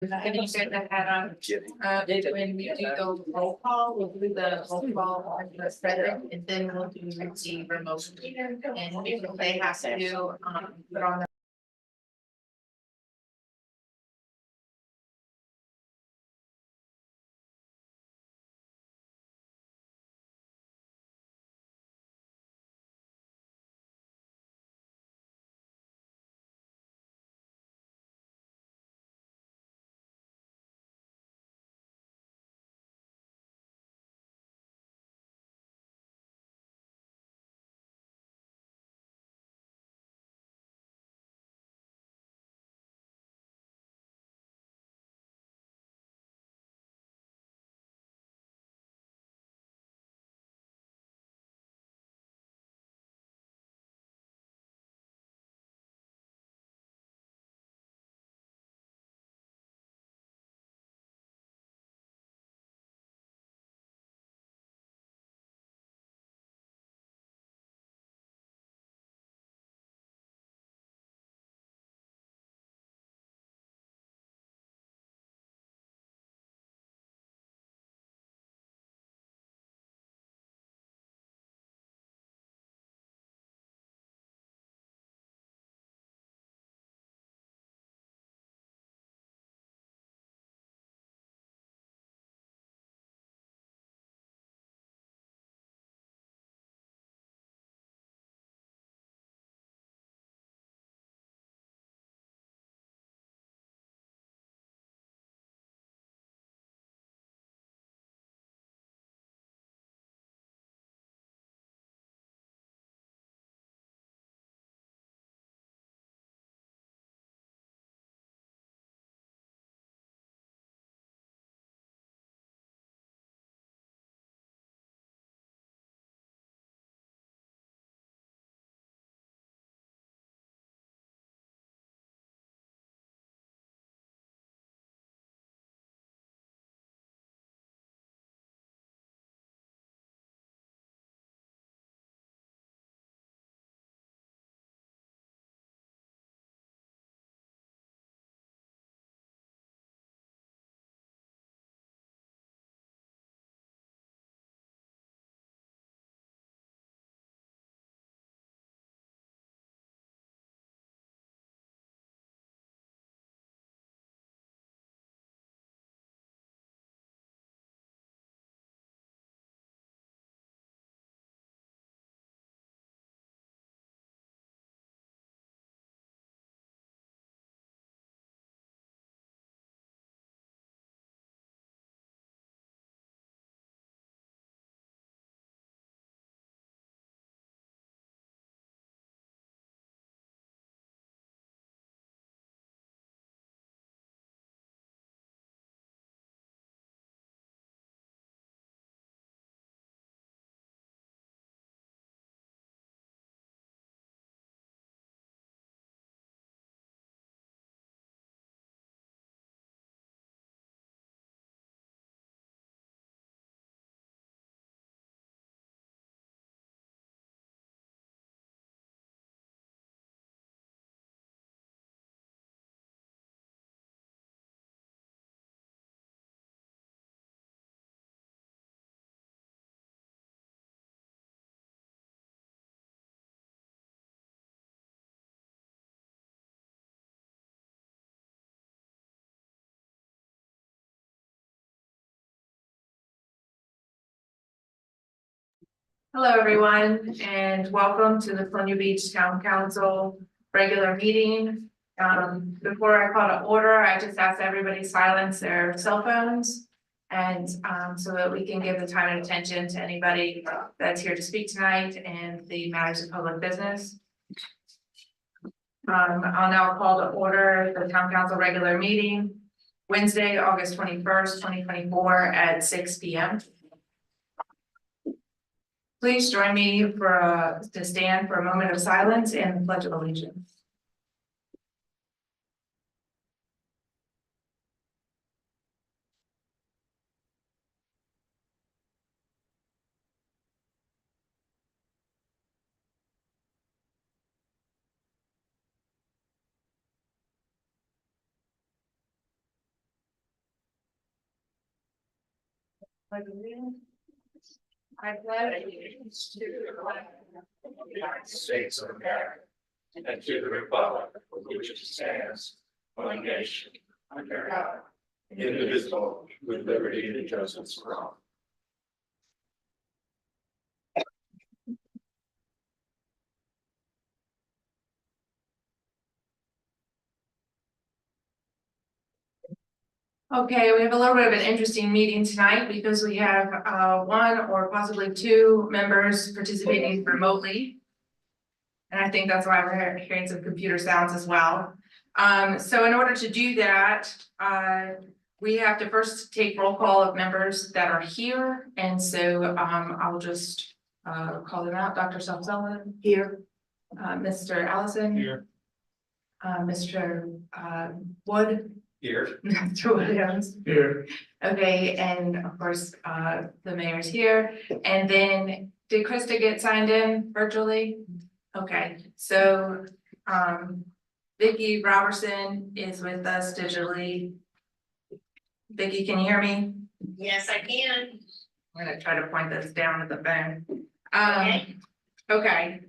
And you said that had on, when we do the roll call, we'll do the roll call on the president, and then we'll do the remote. And if they have to do, put on the. Hello, everyone, and welcome to the Columbia Beach Town Council regular meeting. Before I call to order, I just ask everybody silence their cell phones. And so that we can give the time and attention to anybody that's here to speak tonight and the matters of public business. I'll now call to order the Town Council regular meeting, Wednesday, August 21st, 2024 at 6 p.m. Please join me for to stand for a moment of silence and the Pledge of Allegiance. I pledge allegiance to the flag of the United States of America, and to the republic for which it stands, one nation, under God, indivisible, with liberty and justice for all. Okay, we have a little bit of an interesting meeting tonight because we have one or possibly two members participating remotely. And I think that's why we're hearing some computer sounds as well. So in order to do that, we have to first take roll call of members that are here. And so I'll just call them out. Dr. Sullivan here, Mr. Allison Here. Mr. Wood. Here. Mr. Williams. Here. Okay, and of course, the mayor's here, and then did Krista get signed in virtually? Okay, so, Vicky Robertson is with us digitally. Vicky, can you hear me? Yes, I can. I'm gonna try to point this down at the phone. Okay. Okay.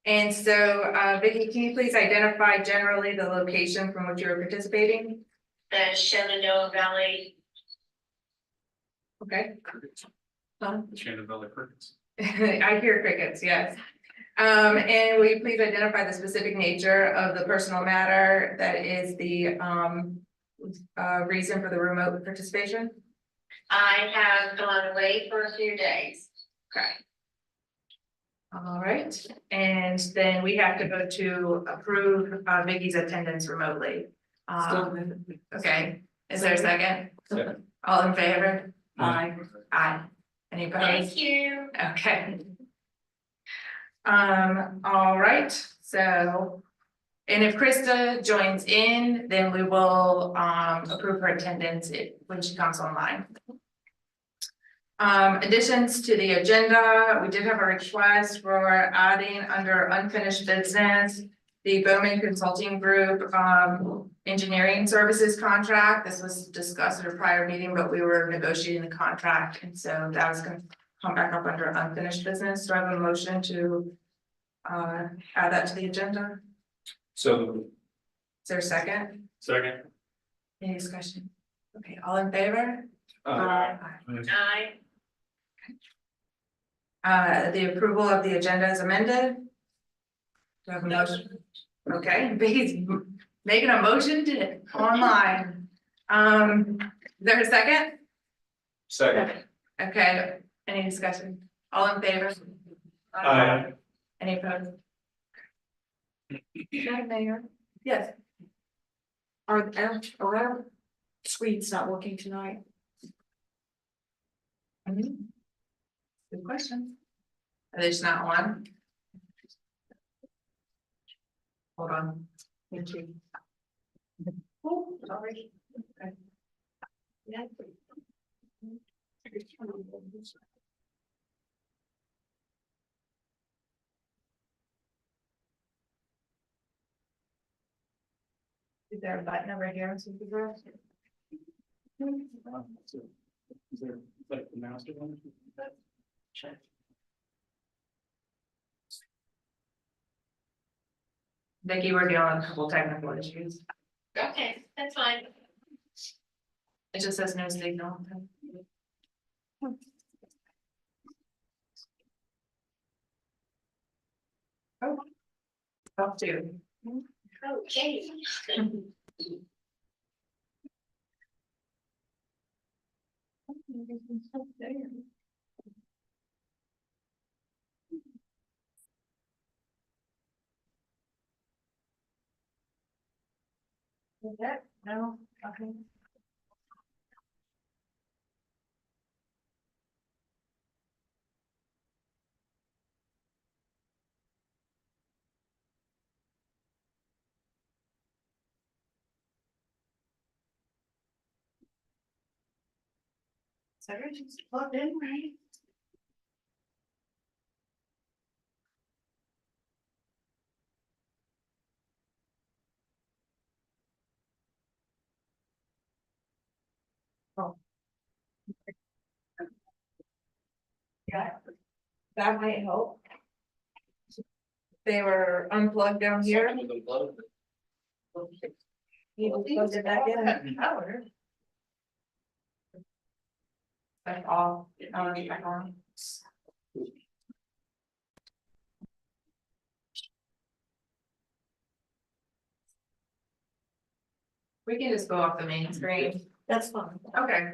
And so, Vicky, can you please identify generally the location from which you're participating? The Shenandoah Valley. Okay. Shenandoah Crickets. I hear crickets, yes. And will you please identify the specific nature of the personal matter that is the reason for the remote participation? I have gone away for a few days. Okay. All right, and then we have to go to approve Vicky's attendance remotely. Okay, is there a second? Second. All in favor? Aye. Aye. Any opposed? Thank you. Okay. All right, so, and if Krista joins in, then we will, approve her attendance when she comes online. Additions to the agenda, we did have a request for adding under unfinished business, the Bowman Consulting Group, engineering services contract. This was discussed at a prior meeting, but we were negotiating the contract, and so that was gonna come back up under unfinished business. Do I have a motion to add that to the agenda? So. Is there a second? Second. Any discussion? Okay, all in favor? Aye. The approval of the agenda is amended. Do I have a motion? Okay, Vicky's making a motion to online. Is there a second? Second. Okay, any discussion? All in favor? Aye. Any opposed? Mayor? Yes. Are our screens not working tonight? Good question. Are they just not on? Hold on. Thank you. Oh, sorry. Okay. Yeah. Is there a button over here? So we can go? Is there like the master one? Check. Vicky, we're dealing with a couple technical issues. Okay, that's fine. It just says no signal. Oh. Up to. Okay. Is that? No, okay. So everything's plugged in, right? Oh. That might help. They were unplugged down here. You plugged it back in. Back off, back on. We can just go off the main screen. That's fine. Okay.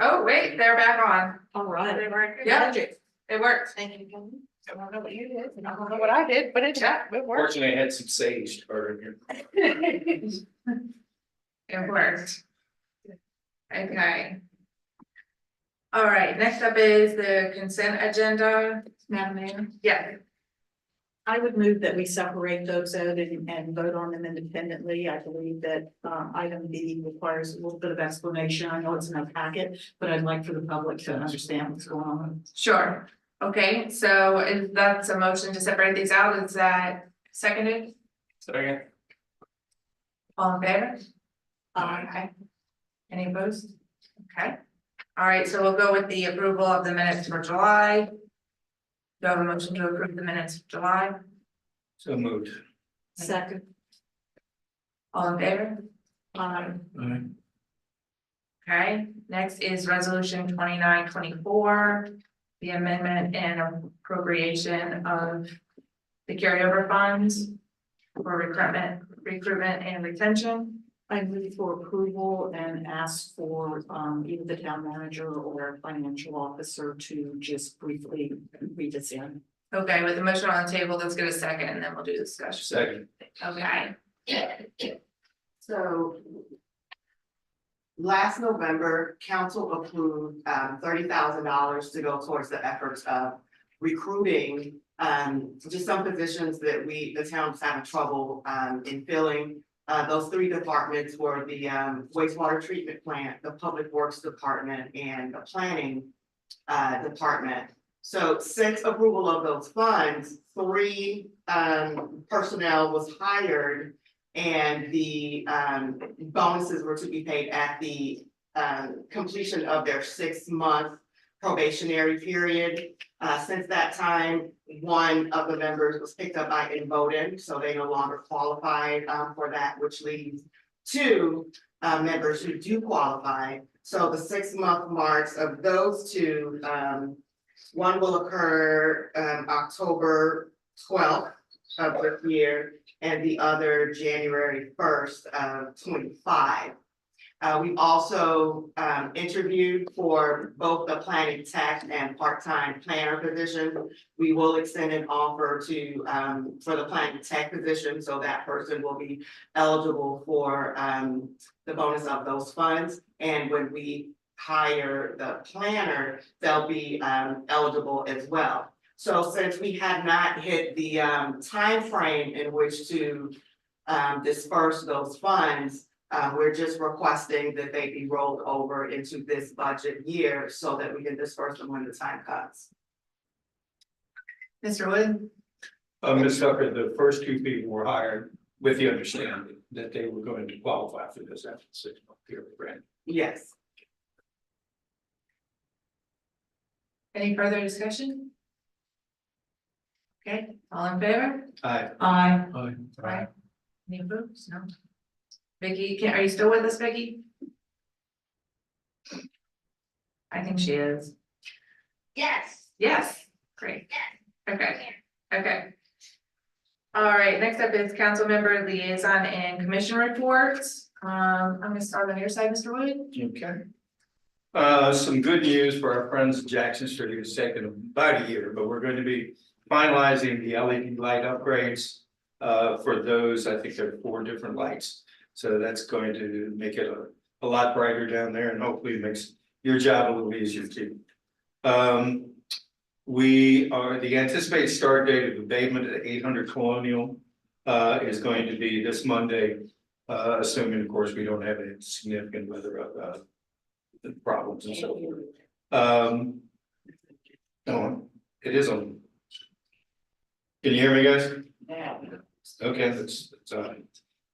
Oh, wait, they're back on. All right. Yeah, it worked. Thank you. I don't know what you did, and I don't know what I did, but it worked. Fortunately, I had some sage started here. It worked. Okay. All right, next up is the consent agenda. Madam Mayor, Yeah, I would move that we separate those out and vote on them independently. I believe that item B requires a little bit of explanation. I know it's in our packet, but I'd like for the public to understand what's going on. sure. Okay, so if that's a motion to separate these out, is that seconded? Second. All in favor? Uh, Okay. Any opposed? Okay. All right, so we'll go with the approval of the minutes for July. Do I have a motion to approve the minutes of July? So moved. Second. All in favor? Um, Okay, next is resolution 2924. The amendment and appropriation of the carryover funds for recruitment and retention. I move for approval and ask for either the town manager or financial officer to just briefly read this in. Okay, with the motion on the table, let's get a second and then we'll do discussion. Second. Okay, So. Last November, council approved $30,000 to go towards the efforts of recruiting. Just some positions that the town's having trouble in filling. Those three departments were the wastewater treatment plant, the public works department, and the planning department. So since approval of those funds, 3 personnel was hired. And the bonuses were to be paid at the completion of their 6-month probationary period. Since that time, 1 of the members was picked up by Invoden, so they no longer qualified for that, which leaves 2 members who do qualify. So the 6-month marks of those 2, one will occur October 12th of this year, and the other January 1st of 25. We also interviewed for both the planning tech and part-time planner position. We will extend an offer to for the planning tech position, so that person will be eligible for the bonus of those funds. And when we hire the planner, they'll be eligible as well. So since we have not hit the time frame in which to disperse those funds, we're just requesting that they be rolled over into this budget year so that we can disperse them when the time comes. Mr. Wood, Ms. Tucker, the first 2 people were hired with the understanding that they were going to qualify for this after the 6-month period, right? Yes. any further discussion? Okay, all in favor? Aye. Aye. Aye. Any opposed? No. Vicky, are you still with us, Vicky? I think she is. Yes. Yes, great. Okay, okay. All right, next up is council member liaison and commission reports. I'm gonna start on your side, Mr. Wood. Okay. Some good news for our friends in Jackson Street. It's taken about a year, but we're going to be finalizing the LED light upgrades. For those, I think there are 4 different lights. So that's going to make it a lot brighter down there, and hopefully it makes your job a little easier too. The anticipated start date of abatement at 800 Colonial is going to be this Monday, assuming, of course, we don't have any significant weather problems and so forth. No, it is on. Can you hear me, guys? Yeah. Okay, that's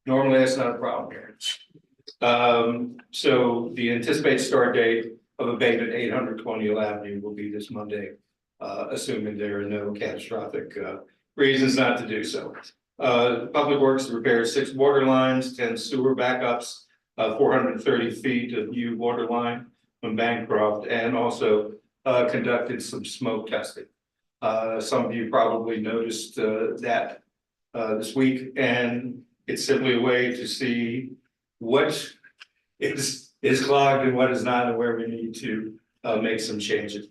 normally that's not a problem here. So the anticipated start date of abatement 800 Colonial Avenue will be this Monday, assuming there are no catastrophic reasons not to do so. Public Works repaired 6 water lines, 10 sewer backups, 430 feet of new water line from Bancroft, and also conducted some smoke testing. Some of you probably noticed that this week, and it's simply a way to see what is clogged and what is not, and where we need to make some changes.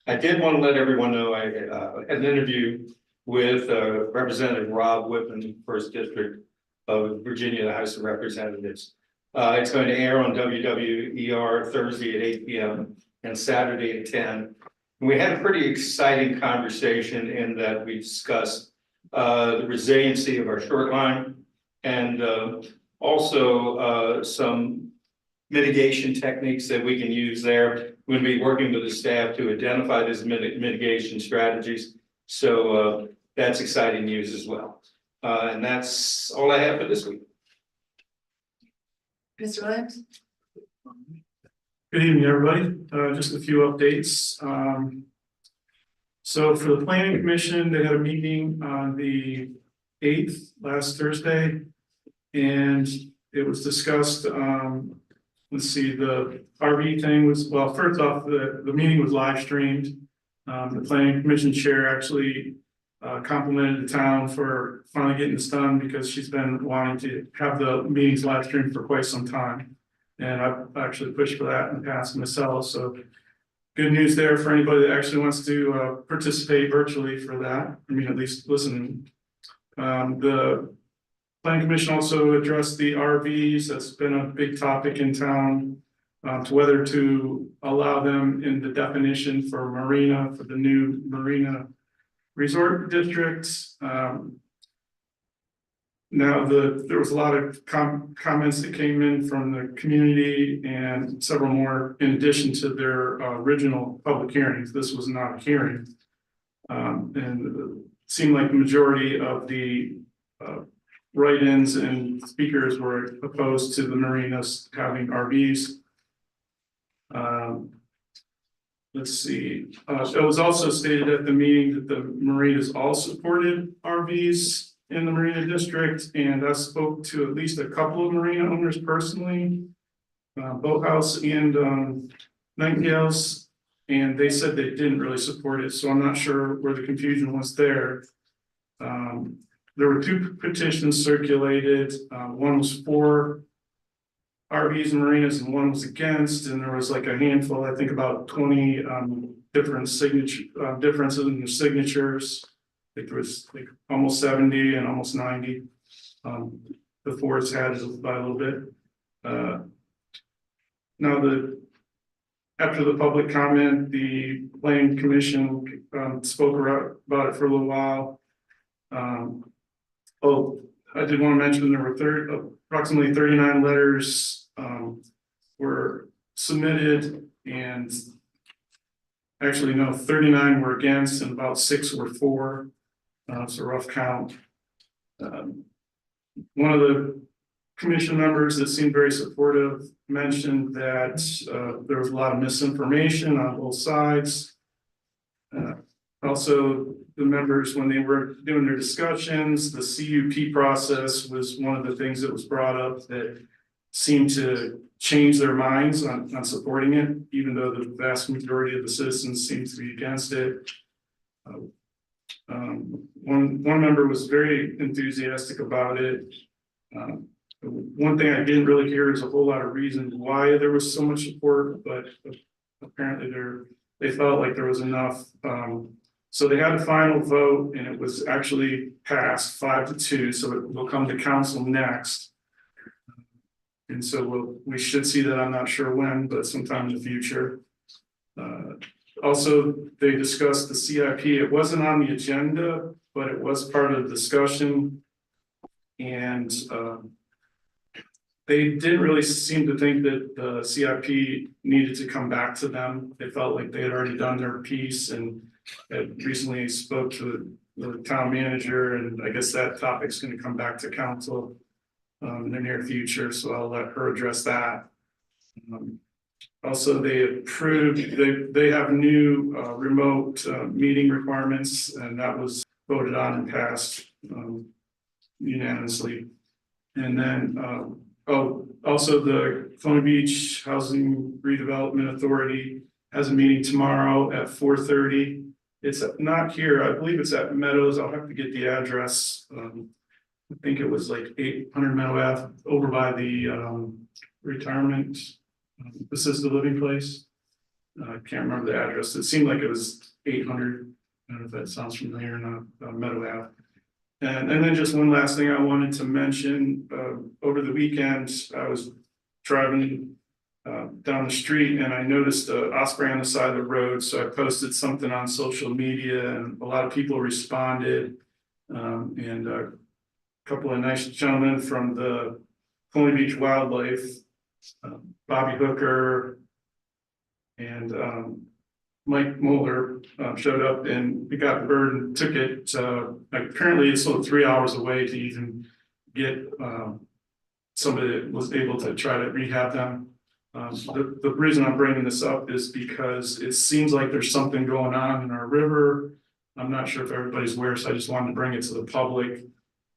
I did want to let everyone know I had an interview with Representative Rob Whitman, First District of Virginia, the House of Representatives. It's going to air on WWER Thursday at 8 p.m. and Saturday at 10. And we had a pretty exciting conversation in that we discussed the resiliency of our short line and also some mitigation techniques that we can use there. We'll be working with the staff to identify these mitigation strategies. So that's exciting news as well. And that's all I have for this week. Mr. Williams? Good evening, everybody. Just a few updates. So for the planning commission, they had a meeting on the 8th, last Thursday. And it was discussed, let's see, the RV thing was, well, first off, the meeting was live streamed. The planning commission chair actually complimented the town for finally getting this done because she's been wanting to have the meetings live streamed for quite some time. And I've actually pushed for that in the past myself. So good news there for anybody that actually wants to participate virtually for that. I mean, at least listen. The planning commission also addressed the RVs. That's been a big topic in town, to whether to allow them in the definition for marina, for the new marina resort districts. Now, there was a lot of comments that came in from the community and several more in addition to their original public hearings. This was not a hearing. And it seemed like the majority of the write-ins and speakers were opposed to the marinas having RVs. Let's see, it was also stated at the meeting that the marinas all supported RVs in the marina district, and I spoke to at least a couple of marina owners personally, Boathouse and Nightingales, and they said they didn't really support it, so I'm not sure where the confusion was there. There were 2 petitions circulated, one was for RVs and marinas and one was against, and there was like a handful, I think about 20 different differences in the signatures. I think there was like almost 70 and almost 90. The fours had it by a little bit. Now after the public comment, the planning commission spoke about it for a little while. Oh, I did want to mention there were approximately 39 letters were submitted, and actually no, 39 were against and about 6 were for. It's a rough count. One of the commission members that seemed very supportive mentioned that there was a lot of misinformation on both sides. Also, the members, when they were doing their discussions, the CUP process was one of the things that was brought up that seemed to change their minds on supporting it, even though the vast majority of the citizens seemed to be against it. One member was very enthusiastic about it. One thing I didn't really hear is a whole lot of reasons why there was so much support, but apparently they felt like there was enough. So they had a final vote and it was actually passed 5-2. So it will come to council next. And so we should see that. I'm not sure when, but sometime in the future. Also, they discussed the CIP. It wasn't on the agenda, but it was part of the discussion. And they didn't really seem to think that the CIP needed to come back to them. They felt like they had already done their piece and had recently spoke to the town manager. And I guess that topic's going to come back to council in the near future. So I'll let her address that. Also, they approved, they have new remote meeting requirements, and that was voted on and passed unanimously. And then, also the Colonial Beach Housing Redevelopment Authority has a meeting tomorrow at 4:30. It's not here, I believe it's at Meadows, I'll have to get the address. I think it was like 800 Meadow Ave, over by the retirement assisted living place. I can't remember the address, it seemed like it was 800, I don't know if that sounds familiar or not, Meadow Ave. And then just one last thing I wanted to mention, over the weekend, I was driving down the street and I noticed a osprey on the side of the road, so I posted something on social media and a lot of people responded. And a couple of nice gentlemen from the Colonial Beach Wildlife, Bobby Hooker and Mike Moeller showed up and we got the bird and took it. Apparently it's still 3 hours away to even get somebody that was able to try to rehab them. The reason I'm bringing this up is because it seems like there's something going on in our river. I'm not sure if everybody's aware, so I just wanted to bring it to the public.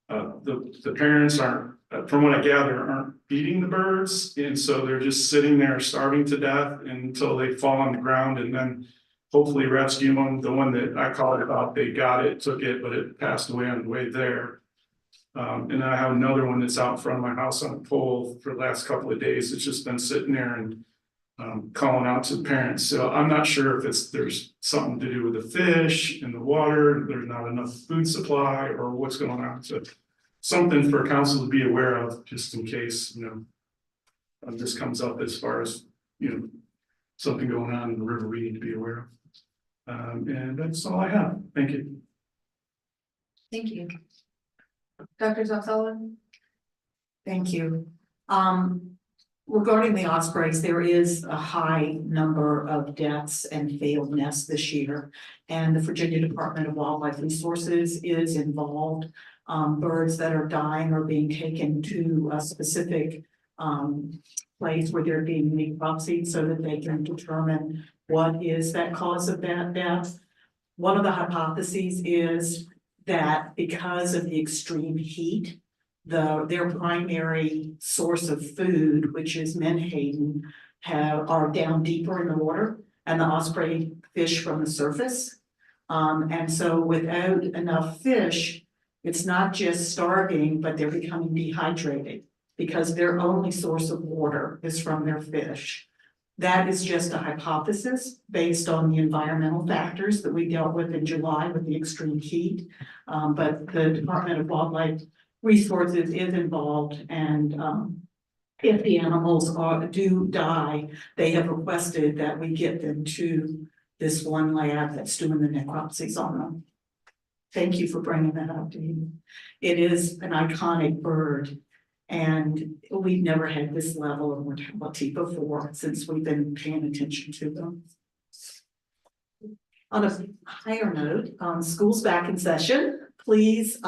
The parents aren't, from what I gather, aren't feeding the birds, and so they're just sitting there starving to death until they fall on the ground, and then hopefully rescue them. The one that I called about, they got it, took it, but it passed away on the way there. And then I have another one that's out in front of my house on a pole for the last couple of days. It's just been sitting there and calling out to the parents. So I'm not sure if there's something to do with the fish in the water, there's not enough food supply, or what's going on. So something for council to be aware of, just in case, this comes up as far as, something going on in the river we need to be aware of. And that's all I have. Thank you. Thank you. Dr. Zoxala? Thank you. Regarding the ospreys, there is a high number of deaths and failed nests this year. And the Virginia Department of Wildlife Resources is involved. Birds that are dying are being taken to a specific place where they're being necropsied so that they can determine what is that cause of that death. One of the hypotheses is that because of the extreme heat, their primary source of food, which is menhaden, are down deeper in the water, and the osprey fish from the surface. And so without enough fish, it's not just starving, but they're becoming dehydrated because their only source of water is from their fish. That is just a hypothesis based on the environmental factors that we dealt with in July with the extreme heat. But the Department of Wildlife Resources is involved, and if the animals do die, they have requested that we get them to this one lab that's doing the necropsies on them. Thank you for bringing that up to me. It is an iconic bird, and we've never had this level of mortality before since we've been paying attention to them. On a higher note, school's back in session. Please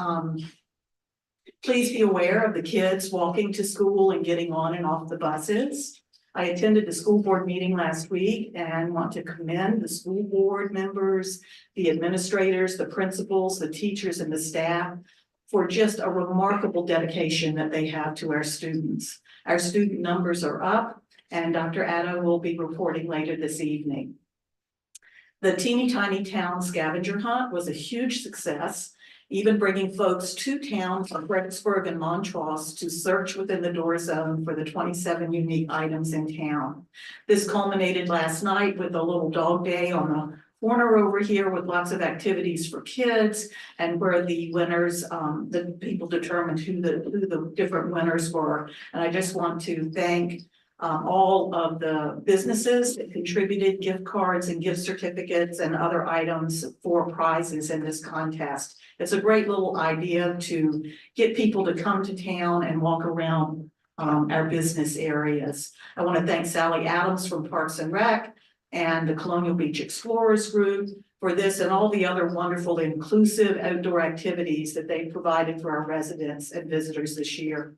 be aware of the kids walking to school and getting on and off the buses. I attended the school board meeting last week and want to commend the school board members, the administrators, the principals, the teachers, and the staff for just a remarkable dedication that they have to our students. Our student numbers are up, and Dr. Addo will be reporting later this evening. The Teeny Tiny Town scavenger hunt was a huge success, even bringing folks to town from Fredericksburg and Montrose to search within the door zone for the 27 unique items in town. This culminated last night with a little dog day on the corner over here with lots of activities for kids, and where the winners, the people determined who the different winners were. And I just want to thank all of the businesses that contributed gift cards and gift certificates and other items for prizes in this contest. It's a great little idea to get people to come to town and walk around our business areas. I want to thank Sally Adams from Parks and Rec and the Colonial Beach Explorers Group for this and all the other wonderful inclusive outdoor activities that they provided for our residents and visitors this year.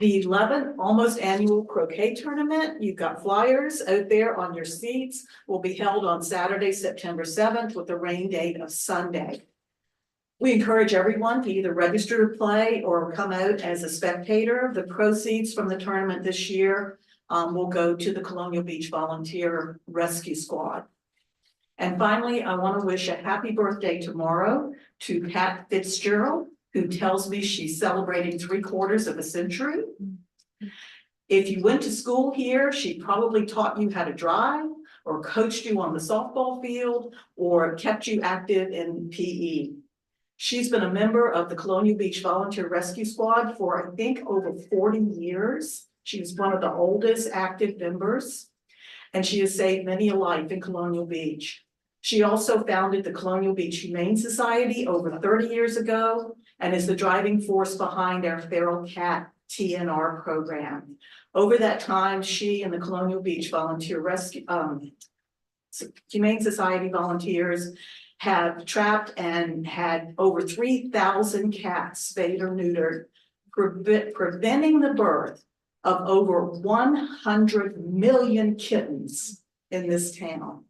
The 11th almost annual croquet tournament, you've got flyers out there on your seats, will be held on Saturday, September 7th with a rain date of Sunday. We encourage everyone to either register to play or come out as a spectator. The proceeds from the tournament this year will go to the Colonial Beach Volunteer Rescue Squad. And finally, I want to wish a happy birthday tomorrow to Pat Fitzgerald, who tells me she's celebrating 3/4 of a century. If you went to school here, she probably taught you how to drive or coached you on the softball field or kept you active in PE. She's been a member of the Colonial Beach Volunteer Rescue Squad for, I think, over 40 years. She's one of the oldest active members, and she has saved many a life in Colonial Beach. She also founded the Colonial Beach Humane Society over 30 years ago and is the driving force behind our feral cat TNR program. Over that time, she and the Colonial Beach Volunteer Rescue Humane Society volunteers have trapped and had over 3,000 cats spayed or neutered, preventing the birth of over 100 million kittens in this town.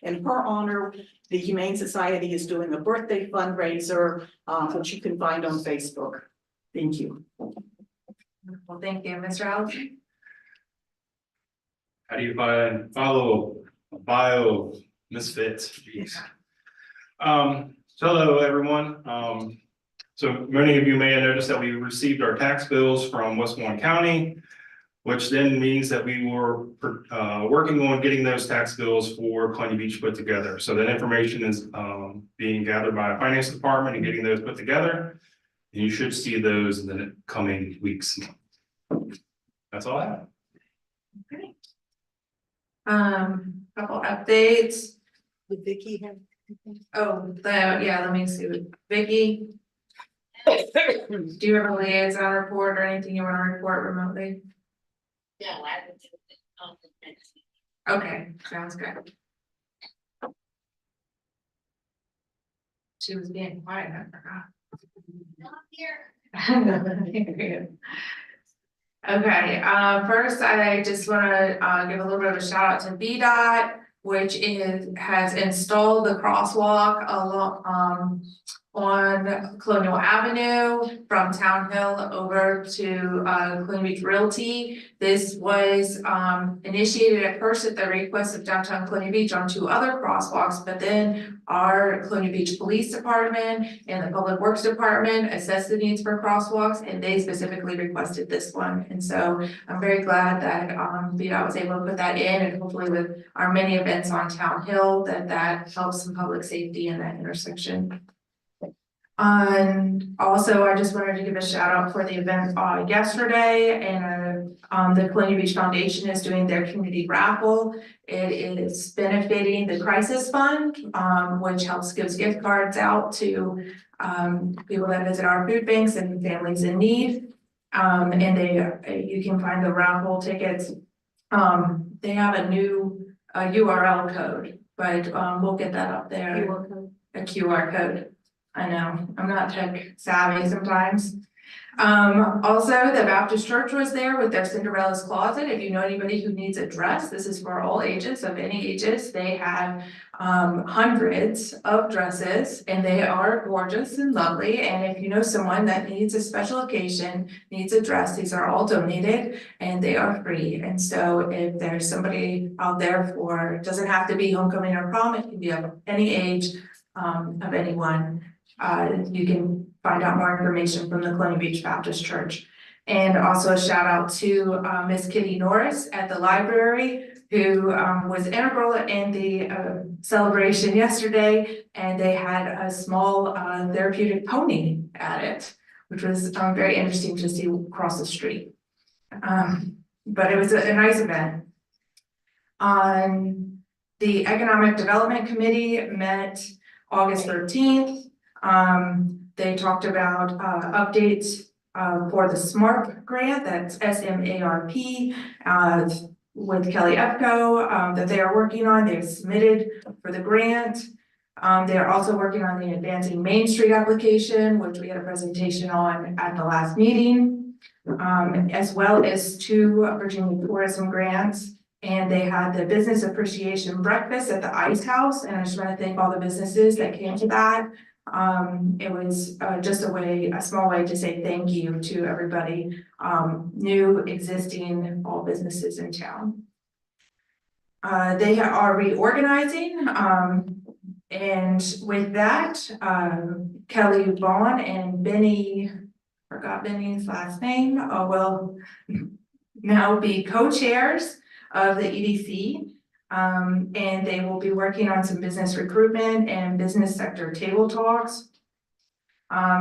In her honor, the Humane Society is doing a birthday fundraiser, which you can find on Facebook. Thank you. Well, thank you, Mr. Allison. How do you follow a bio misfit? Jeez. So hello, everyone. So many of you may have noticed that we received our tax bills from Westmoreland County, which then means that we were working on getting those tax bills for Colonial Beach put together. So that information is being gathered by our finance department and getting those put together. And you should see those in the coming weeks. That's all I have. Okay. Couple updates. Would Vicky have? Oh, let me see, Vicky. Do you have a liaison report or anything you want to report remotely? No, I would do it on the next. Okay, sounds good. She was being quiet, I forgot. Not here. Okay, first, I just wanna, give a little bit of a shout out to VDOT, which has installed the crosswalk along, on Colonial Avenue from Town Hill over to, Colonial Beach Realty. This was, initiated at first at the request of Downtown Colonial Beach on 2 other crosswalks, but then our Colonial Beach Police Department and the Public Works Department assessed the needs for crosswalks, and they specifically requested this one. And so I'm very glad that, VDOT was able to put that in, and hopefully with our many events on Town Hill, that helps some public safety in that intersection. And also, I just wanted to give a shout out for the event yesterday, and the Colonial Beach Foundation is doing their community raffle. It is benefiting the Crisis Fund, which gives gift cards out to people that visit our food banks and families in need. And you can find the raffle tickets. They have a new URL code, but we'll get that up there. A QR code. I know, I'm not tech savvy sometimes. Also, the Baptist Church was there with their Cinderella's Closet. If you know anybody who needs a dress, this is for all ages, of any ages. They have hundreds of dresses, and they are gorgeous and lovely. And if you know someone that needs a special occasion, needs a dress, these are all donated and they are free. And so if there's somebody out there doesn't have to be homecoming or prom, it can be of any age, of anyone. You can find out more information from the Colonial Beach Baptist Church. And also a shout out to Miss Kitty Norris at the library, who was integral in the celebration yesterday, and they had a small therapeutic pony at it, which was very interesting to see across the street. But it was a nice event. The Economic Development Committee met August 13th. They talked about updates for the SMART grant, that's SMARP, with Kelly EPCO, that they are working on. They've submitted for the grant. They are also working on the Advancing Main Street application, which we had a presentation on at the last meeting. as well as 2 Virginia tourism grants. And they had the Business Appreciation Breakfast at the Ice House, and I just want to thank all the businesses that came to that. It was just a small way to say thank you to everybody, new, existing, all businesses in town. They are reorganizing, and with that, Kelly Vaughn and Benny, forgot Benny's last name, will now be co-chairs of the EDC. And they will be working on some business recruitment and business sector table talks.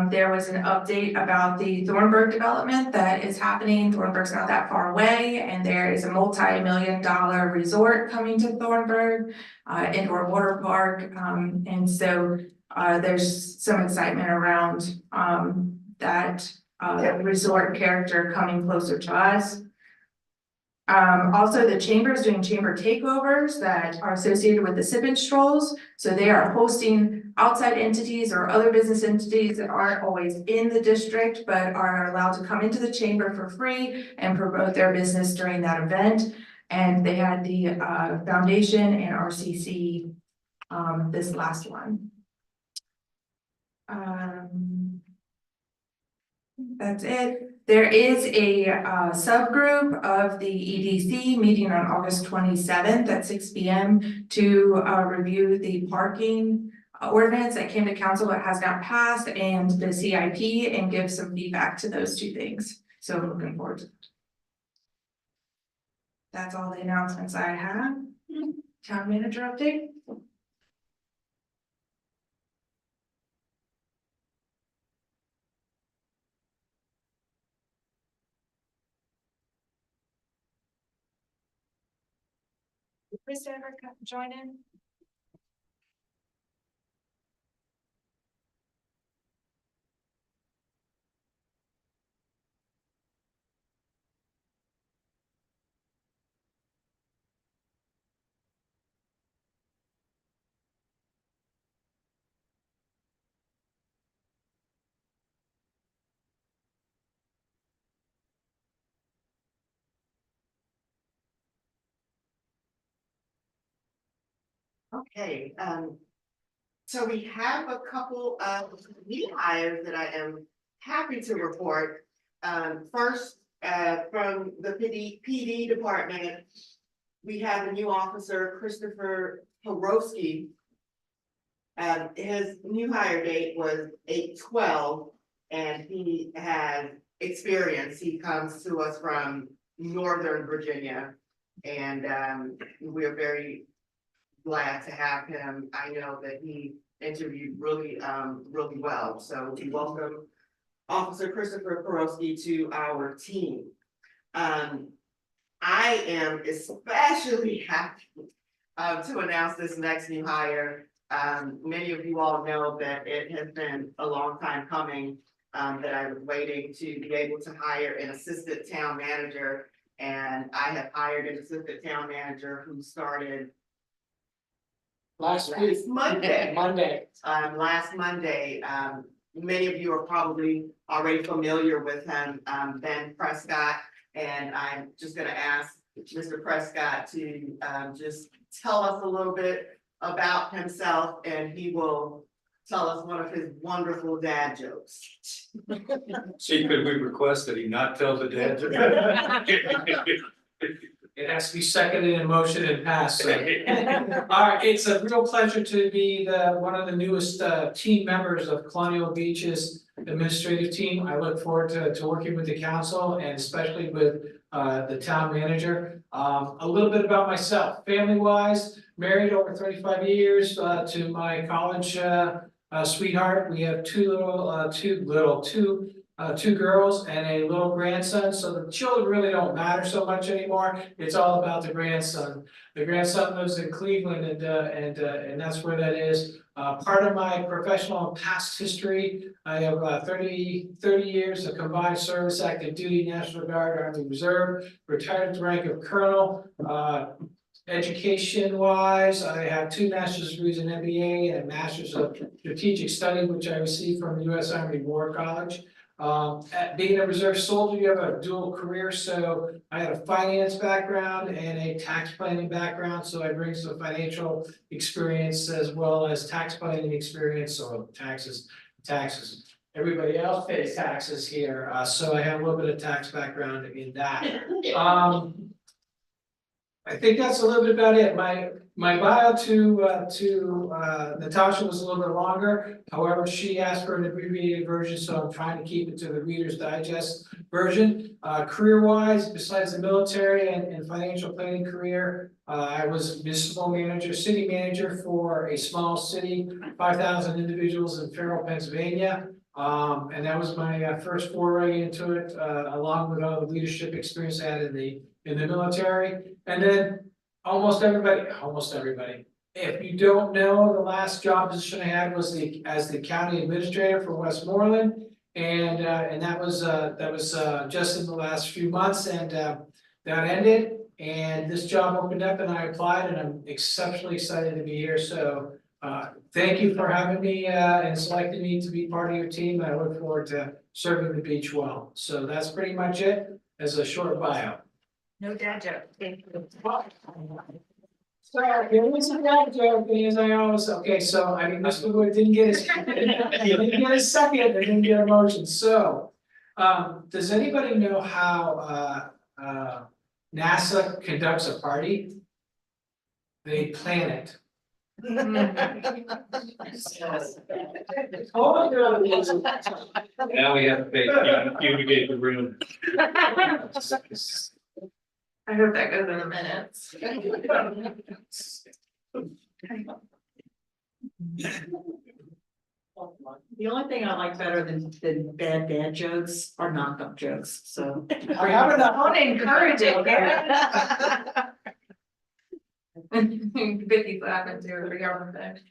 There was an update about the Thornburg development that is happening. Thornburg's not that far away, and there is a multi-million-dollar resort coming to Thornburg, indoor water park. And so there's some excitement around that resort character coming closer to us. Also, the chamber is doing chamber takeovers that are associated with the Sippin Strolls. So they are hosting outside entities or other business entities that aren't always in the district, but are allowed to come into the chamber for free and promote their business during that event. And they had the foundation and RCC this last one. That's it. There is a subgroup of the EDC meeting on August 27th at 6 p.m. to review the parking ordinance that came to council that has not passed, and the CIP, and give some feedback to those 2 things. So I'm looking forward to it. That's all the announcements I have. Town manager update. Did Chris ever join in? Okay, so we have a couple of new hires that I am happy to report. First, from the PD department, we have a new officer, Christopher Porowski. His new hire date was 8/12, and he has experience. He comes to us from Northern Virginia, and we're very glad to have him. I know that he interviewed really well, so we welcome Officer Christopher Porowski to our team. I am especially happy to announce this next new hire. Many of you all know that it has been a long time coming, that I was waiting to be able to hire an assistant town manager, and I have hired an assistant town manager who started Last week, Monday. Monday. Last Monday, many of you are probably already familiar with him, Ben Prescott. And I'm just gonna ask Mr. Prescott to just tell us a little bit about himself, and he will tell us one of his wonderful dad jokes. See, could we request that he not tell the dad? It has to be seconded in motion and passed. So. All right, it's a real pleasure to be one of the newest team members of Colonial Beach's administrative team. I look forward to working with the council and especially with the town manager. A little bit about myself, family-wise, married over 35 years to my college sweetheart. We have two girls and a little grandson, so the children really don't matter so much anymore. It's all about the grandson. The grandson lives in Cleveland, and that's where that is. Part of my professional and past history, I have 30 years of combined service, active duty, National Guard, Army Reserve, retired to the rank of colonel. Education wise, I have 2 master's degrees in MBA and a master's of strategic study, which I received from the U.S. Army War College. Being a reserve soldier, you have a dual career, so I had a finance background and a tax planning background, so I bring some financial experience as well as tax planning experience, so taxes. Everybody else pays taxes here, so I have a little bit of tax background in that. I think that's a little bit about it. My bio to Natasha was a little bit longer. However, she asked for an abbreviated version, so I'm trying to keep it to the Reader's Digest version. Career wise, besides the military and financial planning career, I was municipal manager, city manager for a small city, 5,000 individuals in Farrell, Pennsylvania. And that was my first foray into it, along with all the leadership experience I had in the military. And then almost everybody. If you don't know, the last job position I had was as the county administrator for Westmoreland. And that was just in the last few months, and that ended. And this job opened up and I applied, and I'm exceptionally excited to be here. So thank you for having me and selecting me to be part of your team. I look forward to serving the beach well. So that's pretty much it as a short bio. No dad joke. Thank you. So, here was a dad joke, as I always, okay, so, I mean, Mr. Wood didn't get his, he didn't get his second, and didn't get a motion, so. Does anybody know how, NASA conducts a party? They plan it. Now we have to fumigate the room. I hope that goes in the minutes. The only thing I like better than bad dad jokes are knock-up jokes, so. I haven't, I want to encourage it. Vicky's laughing too, for your thing.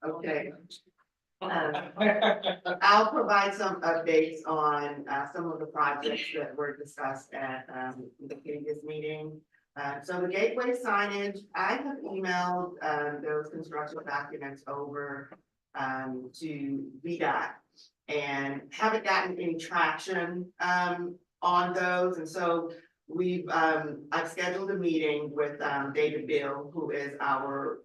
Okay. I'll provide some updates on some of the projects that were discussed at the previous meeting. So the gateway signage, I have emailed those construction documents over to VDOT and haven't gotten any traction on those. And so I've scheduled a meeting with David Bill, who is our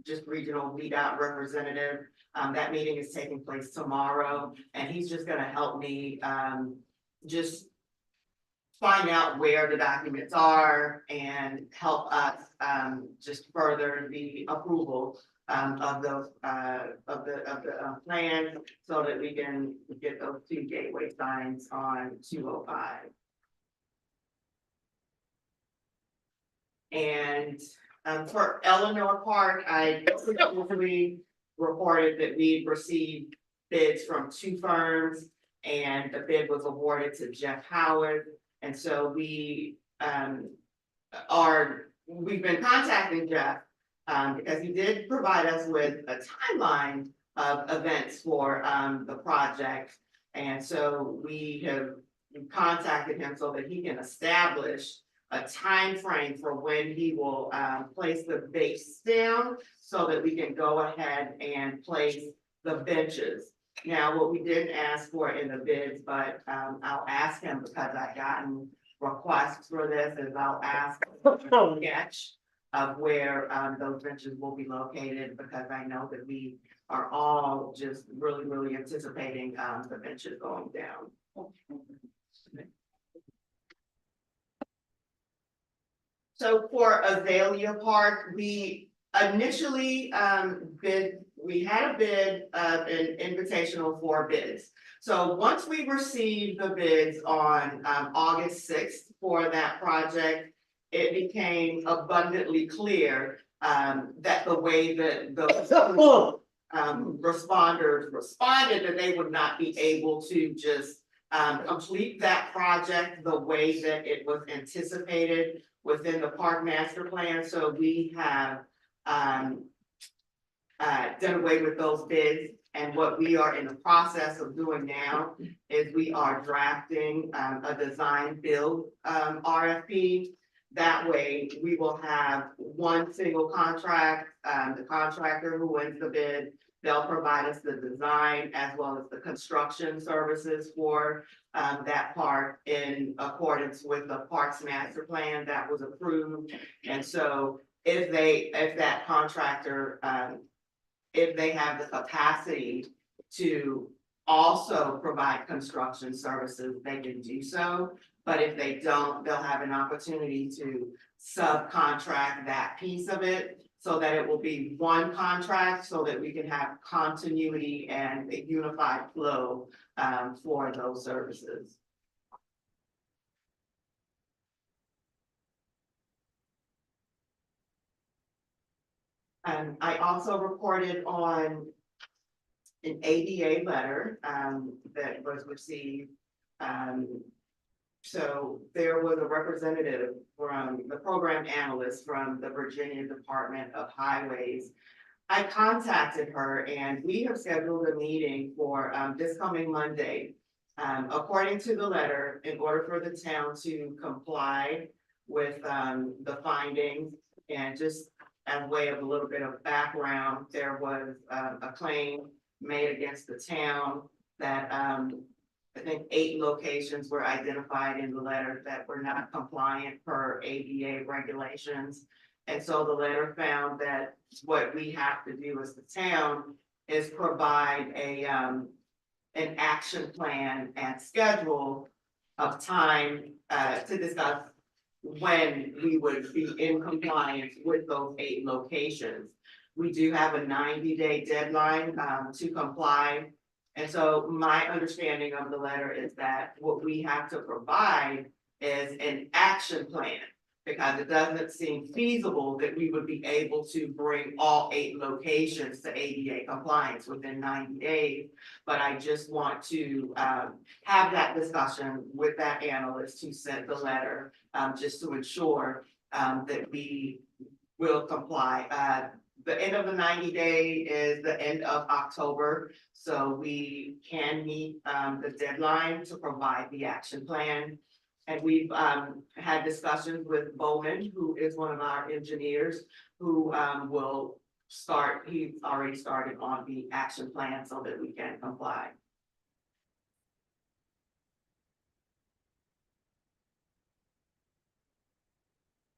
just regional VDOT representative. That meeting is taking place tomorrow, and he's just gonna help me just find out where the documents are and help us just further the approval of those of the plans, so that we can get those 2 gateway signs on 205. And for Eleanor Park, I previously reported that we received bids from 2 firms, and the bid was awarded to Jeff Howard. And so we've been contacting Jeff because he did provide us with a timeline of events for the project. And so we have contacted him so that he can establish a time frame for when he will place the base down, so that we can go ahead and place the benches. Now, what we didn't ask for in the bids, but I'll ask him, because I've gotten requests for this, is I'll ask for a sketch of where those benches will be located, because I know that we are all just really anticipating the benches going down. So for Azalea Park, we initially we had a bid of an invitational for bids. So once we received the bids on August 6th for that project, it became abundantly clear that the way that those responders responded, that they would not be able to just complete that project the way that it was anticipated within the park master plan. So we have done away with those bids. And what we are in the process of doing now is we are drafting a design build RFP. That way we will have one single contract, the contractor who wins the bid, they'll provide us the design as well as the construction services for that park in accordance with the Parks Master Plan that was approved. And so if that contractor, if they have the capacity to also provide construction services, they can do so. But if they don't, they'll have an opportunity to subcontract that piece of it so that it will be one contract so that we can have continuity and a unified flow for those services. I also reported on an ADA letter that was received. So there was a representative from the program analyst from the Virginia Department of Highways. I contacted her and we have scheduled a meeting for this coming Monday. According to the letter, in order for the town to comply with the findings, and just as way of a little bit of background, there was a claim made against the town that I think 8 locations were identified in the letter that were not compliant per ADA regulations. And so the letter found that what we have to do as the town is provide an action plan and schedule of time to discuss when we would be in compliance with those 8 locations. We do have a 90-day deadline to comply. And so my understanding of the letter is that what we have to provide is an action plan, because it doesn't seem feasible that we would be able to bring all 8 locations to ADA compliance within 90 days. But I just want to have that discussion with that analyst who sent the letter, just to ensure that we will comply. The end of the 90-day is the end of October, so we can meet the deadline to provide the action plan. And we've had discussions with Bowman, who is one of our engineers, who will start, he's already started on the action plan so that we can comply.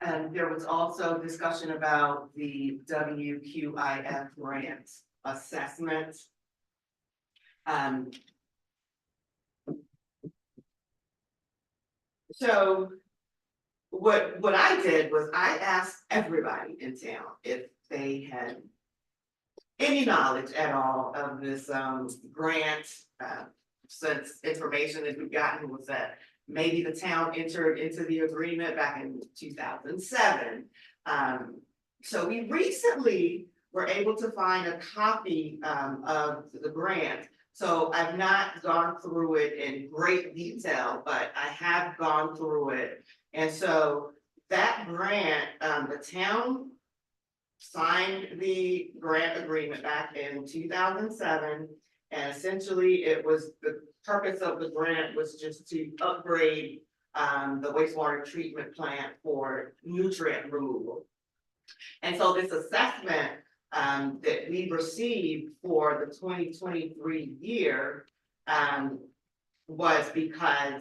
And there was also discussion about the WQIF grant assessment. So what I did was I asked everybody in town if they had any knowledge at all of this grant, since information that we've gotten was that maybe the town entered into the agreement back in 2007. So we recently were able to find a copy of the grant. So I've not gone through it in great detail, but I have gone through it. And so that grant, the town signed the grant agreement back in 2007. And essentially it was, the purpose of the grant was just to upgrade the wastewater treatment plant for nutrient removal. And so this assessment that we received for the 2023 year was because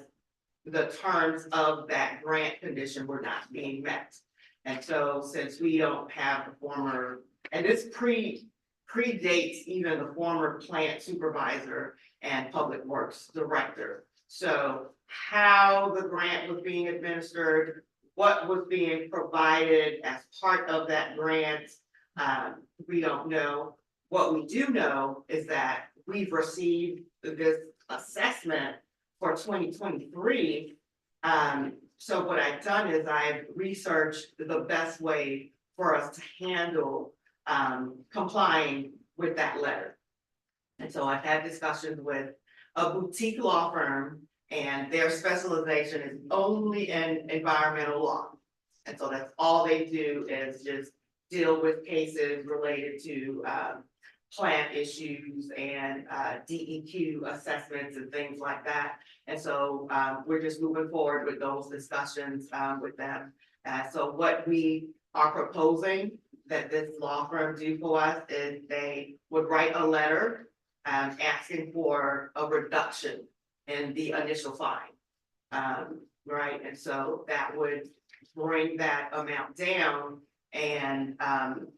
the terms of that grant condition were not being met. And so since we don't have the former, and this predates even the former plant supervisor and public works director. So how the grant was being administered, what was being provided as part of that grant, we don't know. What we do know is that we've received this assessment for 2023. So what I've done is I've researched the best way for us to handle complying with that letter. And so I've had discussions with a boutique law firm, and their specialization is only in environmental law. And so that's all they do is just deal with cases related to plant issues and DEQ assessments and things like that. And so we're just moving forward with those discussions with them. So what we are proposing that this law firm do for us is they would write a letter asking for a reduction in the initial fine. Right, and so that would bring that amount down. And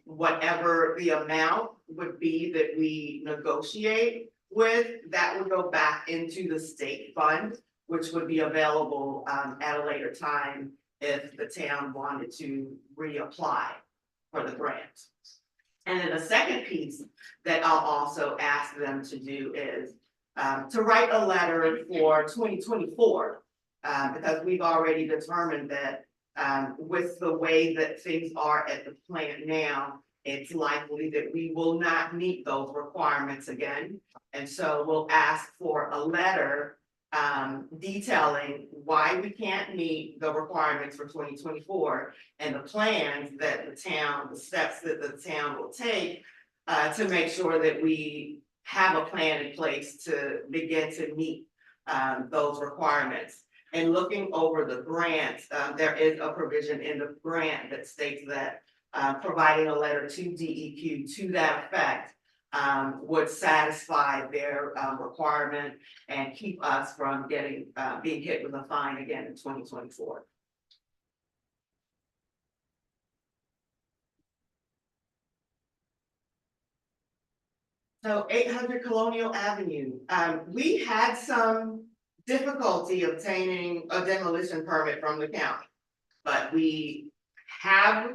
whatever the amount would be that we negotiate with, that would go back into the state fund, which would be available at a later time if the town wanted to reapply for the grant. And then the second piece that I'll also ask them to do is to write a letter for 2024. Because we've already determined that with the way that things are at the plant now, it's likely that we will not meet those requirements again. And so we'll ask for a letter detailing why we can't meet the requirements for 2024 and the plans that the steps that the town will take to make sure that we have a plan in place to begin to meet those requirements. And looking over the grants, there is a provision in the grant that states that providing a letter to DEQ to that effect would satisfy their requirement and keep us from being hit with a fine again in 2024. So 800 Colonial Avenue, we had some difficulty obtaining a demolition permit from the county. But we have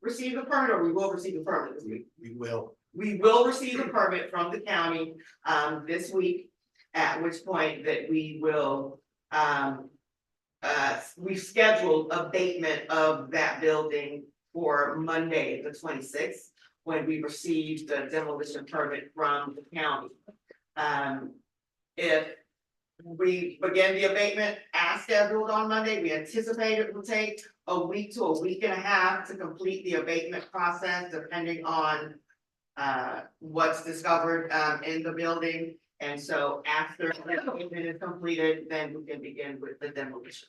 received a permit, or we will receive a permit this week. We will. We will receive a permit from the county this week, at which point that we will we've scheduled abatement of that building for Monday, the 26th, when we receive the demolition permit from the county. If we begin the abatement as scheduled on Monday, we anticipate it will take a week to a week and a half to complete the abatement process, depending on what's discovered in the building. And so after the abatement is completed, then we can begin with the demolition.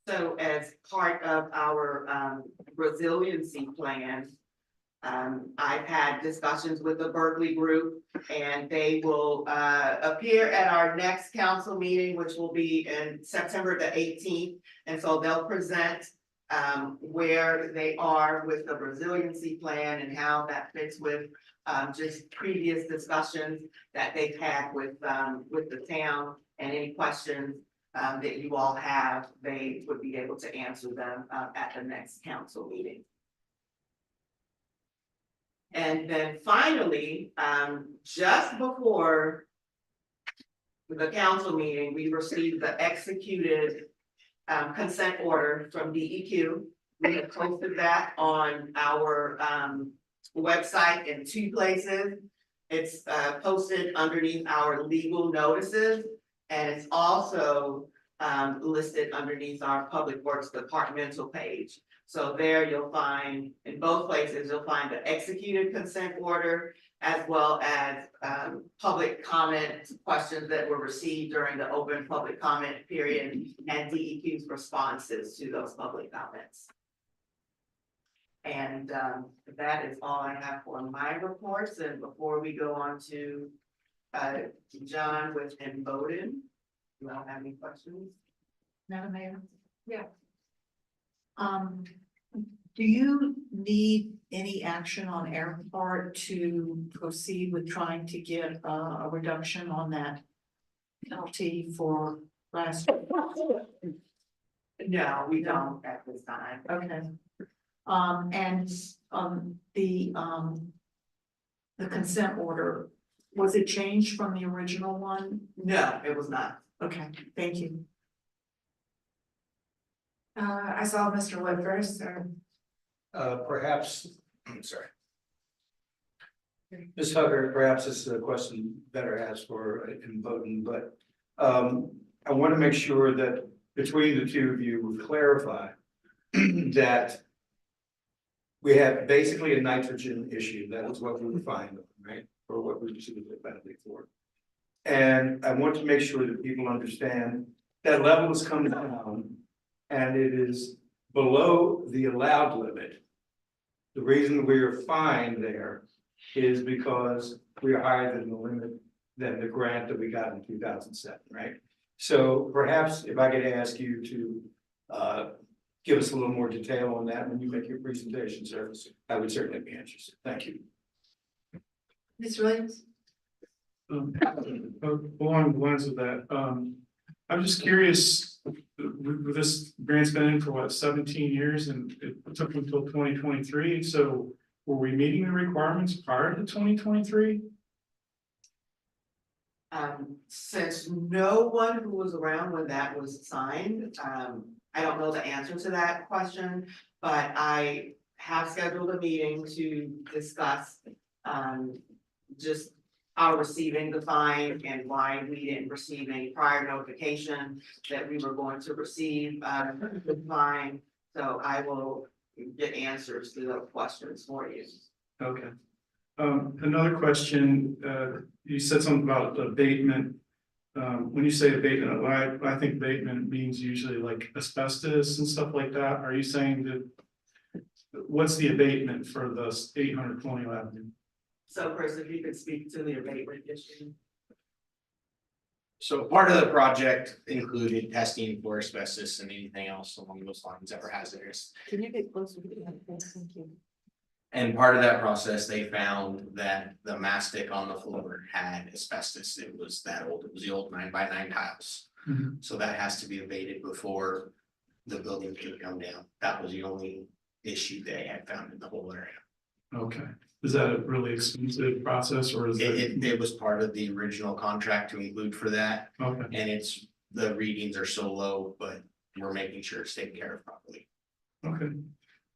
So as part of our resiliency plan, I've had discussions with the Berkeley group, and they will appear at our next council meeting, which will be in September the 18th. And so they'll present where they are with the resiliency plan and how that fits with just previous discussions that they've had with the town, and any questions that you all have, they would be able to answer them at the next council meeting. And then finally, just before the council meeting, we received the executed consent order from DEQ. We have posted that on our website in 2 places. It's posted underneath our legal notices, and it's also listed underneath our Public Works departmental page. So there you'll find, in both places, you'll find the executed consent order, as well as public comment questions that were received during the open public comment period, and DEQ's responses to those public comments. And that is all I have for my reports. And before we go on to John with Bowden, you all have any questions? Madam Mayor? Yeah. Do you need any action on our part to proceed with trying to get a reduction on that penalty for last? No, we don't at this time. Okay. The consent order, was it changed from the original one? No, it was not. Okay, thank you. I saw Mr. Wood first, or Perhaps, I'm sorry. Ms. Hugger, perhaps this is a question better asked for in Bowden, but I want to make sure that between the two of you we clarify that we have basically a nitrogen issue. That is what we were fined on, right? Or what we received the penalty for. And I want to make sure that people understand that level is coming down. And it is below the allowed limit. The reason we are fine there is because we are higher than the limit than the grant that we got in 2007, right? So perhaps if I could ask you to give us a little more detail on that when you make your presentation, sir, I would certainly be interested. Thank you. Ms. Williams? Along the lines of that, I'm just curious, with this grant's been in for what, 17 years, and it took until 2023, so were we meeting the requirements prior to 2023? Since no one who was around when that was signed, I don't know the answer to that question, but I have scheduled a meeting to discuss, just our receiving the fine and why we didn't receive any prior notification that we were going to receive, the fine. So I will get answers to those questions for you. Okay. Another question, you said something about abatement. When you say abatement, I think abatement means usually like asbestos and stuff like that. Are you saying that, what's the abatement for the 800 Colonial Avenue? So Chris, if you could speak to the abatement issue. So part of the project included testing for asbestos and anything else along those lines that were hazardous. Can you get closer to that? Thank you. And part of that process, they found that the mastic on the floor had asbestos. It was that old. It was the old 9x9 tiles. Mhm. So that has to be abated before the building could come down. That was the only issue they had found in the whole area. Okay, is that a really expensive process, or is it? It was part of the original contract to include for that, Okay, and the readings are so low, but we're making sure it's taken care of properly. okay.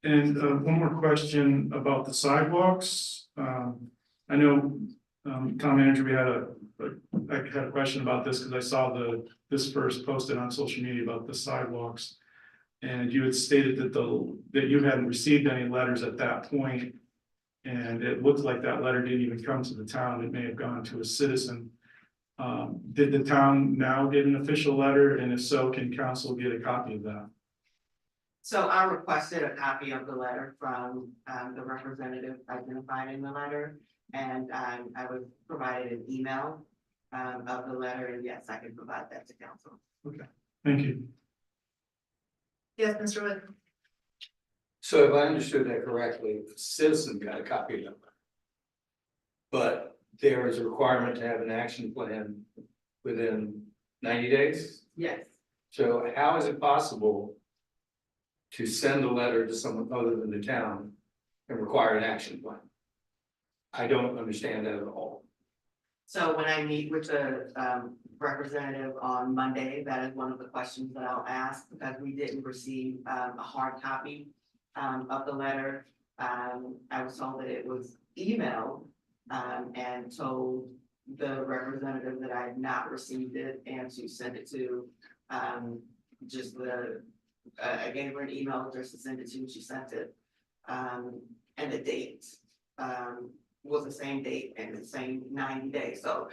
And one more question about the sidewalks. I know, town manager, I had a question about this because I saw this first posted on social media about the sidewalks. And you had stated that you hadn't received any letters at that point. And it looked like that letter didn't even come to the town. It may have gone to a citizen. Did the town now get an official letter? And if so, can council get a copy of that? So I requested a copy of the letter from the representative identified in the letter. And I was provided an email of the letter, and yes, I can provide that to council. Thank you. Yes, Mr. Wood? So if I understood that correctly, the citizen got a copy of it. But there is a requirement to have an action plan within 90 days. Yes. So how is it possible to send a letter to someone other than the town and require an action plan? I don't understand that at all. So when I meet with the representative on Monday, that is one of the questions that I'll ask, because we didn't receive a hard copy of the letter. I was told that it was emailed and told the representative that I had not received it and to send it to just I gave her an email address to send it to, she sent it. And the date was the same date and the same 90 days. So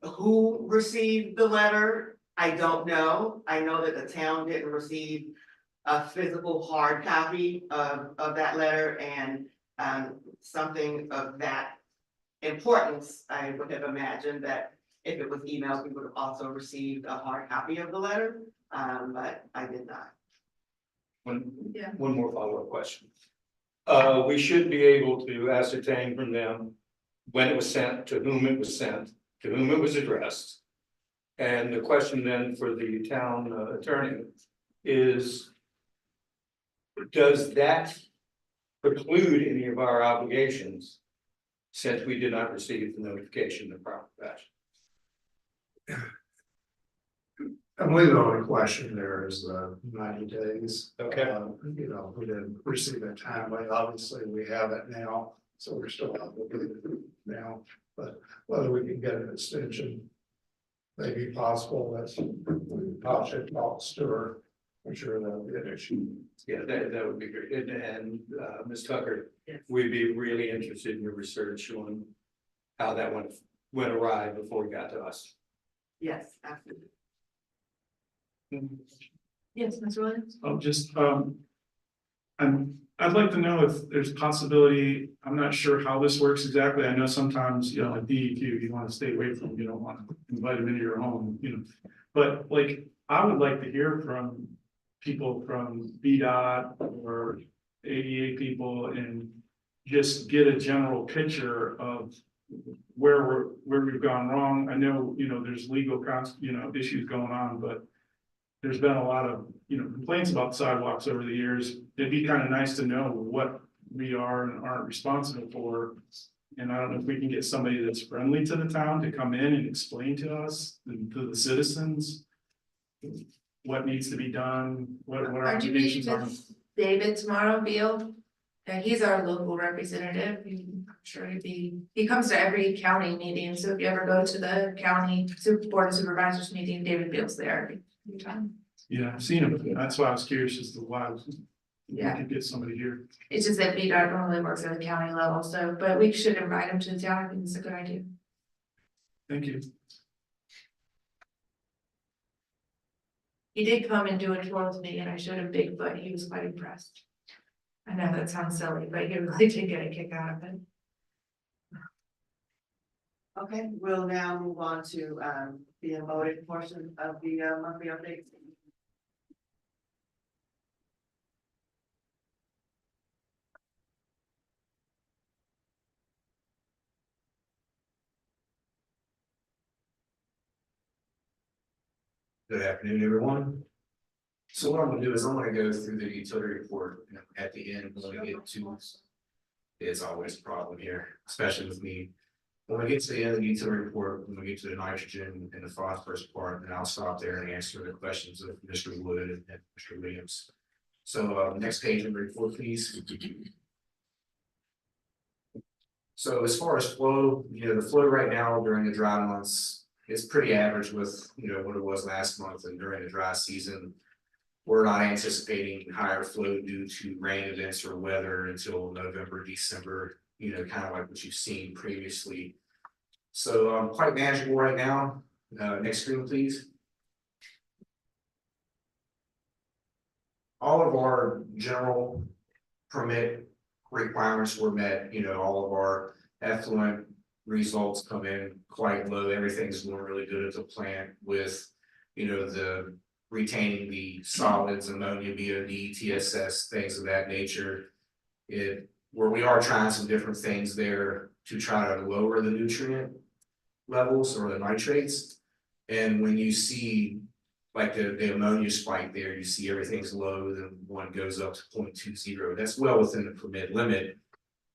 who received the letter? I don't know. I know that the town didn't receive a physical hard copy of that letter, and something of that importance, I would have imagined that if it was emailed, we would have also received a hard copy of the letter, but I did not. One more follow-up question. We should be able to ascertain from them when it was sent, to whom it was sent, to whom it was addressed. And the question then for the town attorney is, does that preclude any of our obligations since we did not receive the notification in the proper fashion? I believe the only question there is the 90 days. Okay. You know, we didn't receive it timely. Obviously, we have it now, so we're still obligated now. But whether we can get an extension may be possible. That's Tasha talks to her. I'm sure that'll be an issue. Yeah, that would be great. And Ms. Tucker, Yes. we'd be really interested in your research on how that went went awry before it got to us. Yes, absolutely. Yes, Ms. Williams? I'd like to know if there's possibility, I'm not sure how this works exactly. I know sometimes, you know, like DEQ, you want to stay away from, you don't want to invite them into your home, you know. But like, I would like to hear from people from VDOT or ADA people and just get a general picture of where we've gone wrong. I know, you know, there's legal issues going on, but there's been a lot of, you know, complaints about sidewalks over the years. It'd be kind of nice to know what we are and aren't responsible for. And I don't know if we can get somebody that's friendly to the town to come in and explain to us, and to the citizens, what needs to be done, what our Aren't you meeting obligations are. with David tomorrow, Beal? And he's our local representative. I'm sure he comes to every county meeting, so if you ever go to the county board of supervisors meeting, David Beal's there every time. Yeah, I've seen them. That's why I was curious as to why we Yeah. could get somebody here. It's just that VDOT normally works at the county level, so, but we should invite him to the town. I think it's a good idea. Thank you. He did come and do a tour with me and I showed him Bigfoot. He was quite impressed. I know that sounds silly, but he really did get a kick out of it. Okay, we'll now move on to the voting portion of the monthly update. Good afternoon, everyone. So what I'm gonna do is I'm gonna go through the utility report, and at the end, when we get to. It's always a problem here, especially with me. When we get to the end of the utility report, when we get to the nitrogen and the phosphorus part, then I'll stop there and answer the questions of Mr. Wood and Mr. Williams. So next page of the report, please. So as far as flow, you know, the flow right now during the dry months is pretty average with, you know, what it was last month, and during the dry season. We're not anticipating higher flow due to rain events or weather until November, December, you know, kind of like what you've seen previously. So quite manageable right now. Next screen, please. All of our general permit requirements were met, you know, all of our effluent results come in quite low. Everything's going really good at the plant with, you know, the retaining the solids, ammonia, BOD, TSS, things of that nature. Where we are trying some different things there to try to lower the nutrient levels or the nitrates. And when you see like the ammonia spike there, you see everything's low, then one goes up to 0.20. That's well within the permit limit.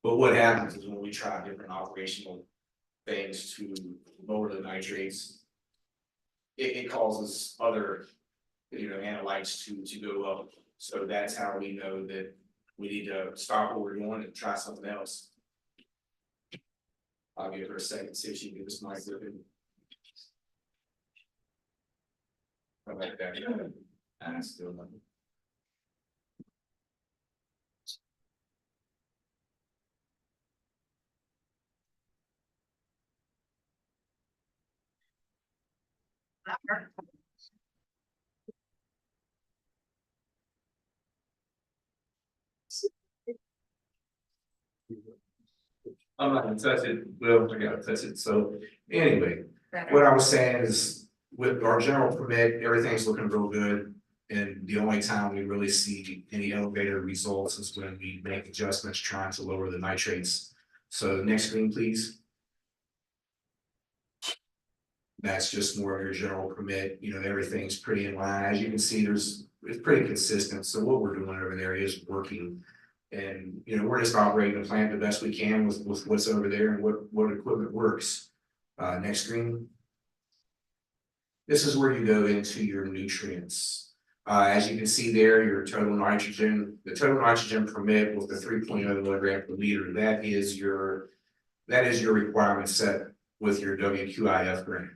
But what happens is when we try different operational things to lower the nitrates, it causes other, you know, analytes to go up. So that's how we know that we need to stop what we're doing and try something else. I'll give her a second, see if she can get this mic working. How about that? Still nothing. I'm not gonna touch it, well, I gotta touch it, so anyway, what I was saying is. With our general permit, everything's looking real good, and the only time we really see any elevated results is when we make adjustments trying to lower the nitrates. So next screen, please. That's just more of your general permit, you know, everything's pretty in line, as you can see, it's pretty consistent, so what we're doing over there is working. And, you know, we're just operating the plant the best we can with what's over there and what equipment works. Next screen. This is where you go into your nutrients. As you can see there, your total nitrogen, the total nitrogen permit with the 3.0 milligram per liter, that is your requirement set with your WQIF grant.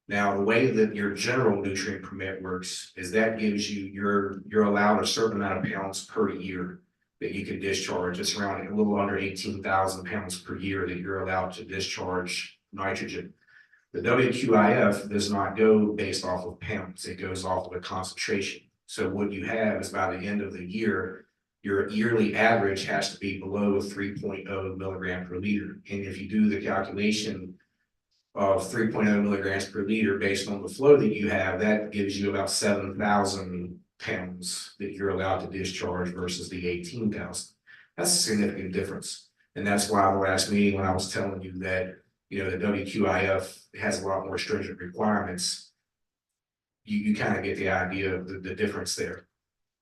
Now, the way that your general nutrient permit works is that gives you, you're allowed a certain amount of pounds per year that you can discharge. It's around a little under 18,000 pounds per year that you're allowed to discharge nitrogen. The WQIF does not go based off of pounds, it goes off of a concentration. So what you have is by the end of the year, your yearly average has to be below 3.0 milligram per liter. And if you do the calculation of 3.0 milligrams per liter based on the flow that you have, that gives you about 7,000 pounds that you're allowed to discharge versus the 18,000. That's a significant difference. And that's why the last meeting when I was telling you that, you know, the WQIF has a lot more stringent requirements, you kind of get the idea of the difference there.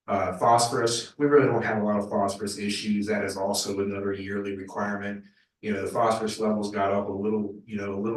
Phosphorus, we really don't have a lot of phosphorus issues. That is also another yearly requirement. You know, the phosphorus levels got up a little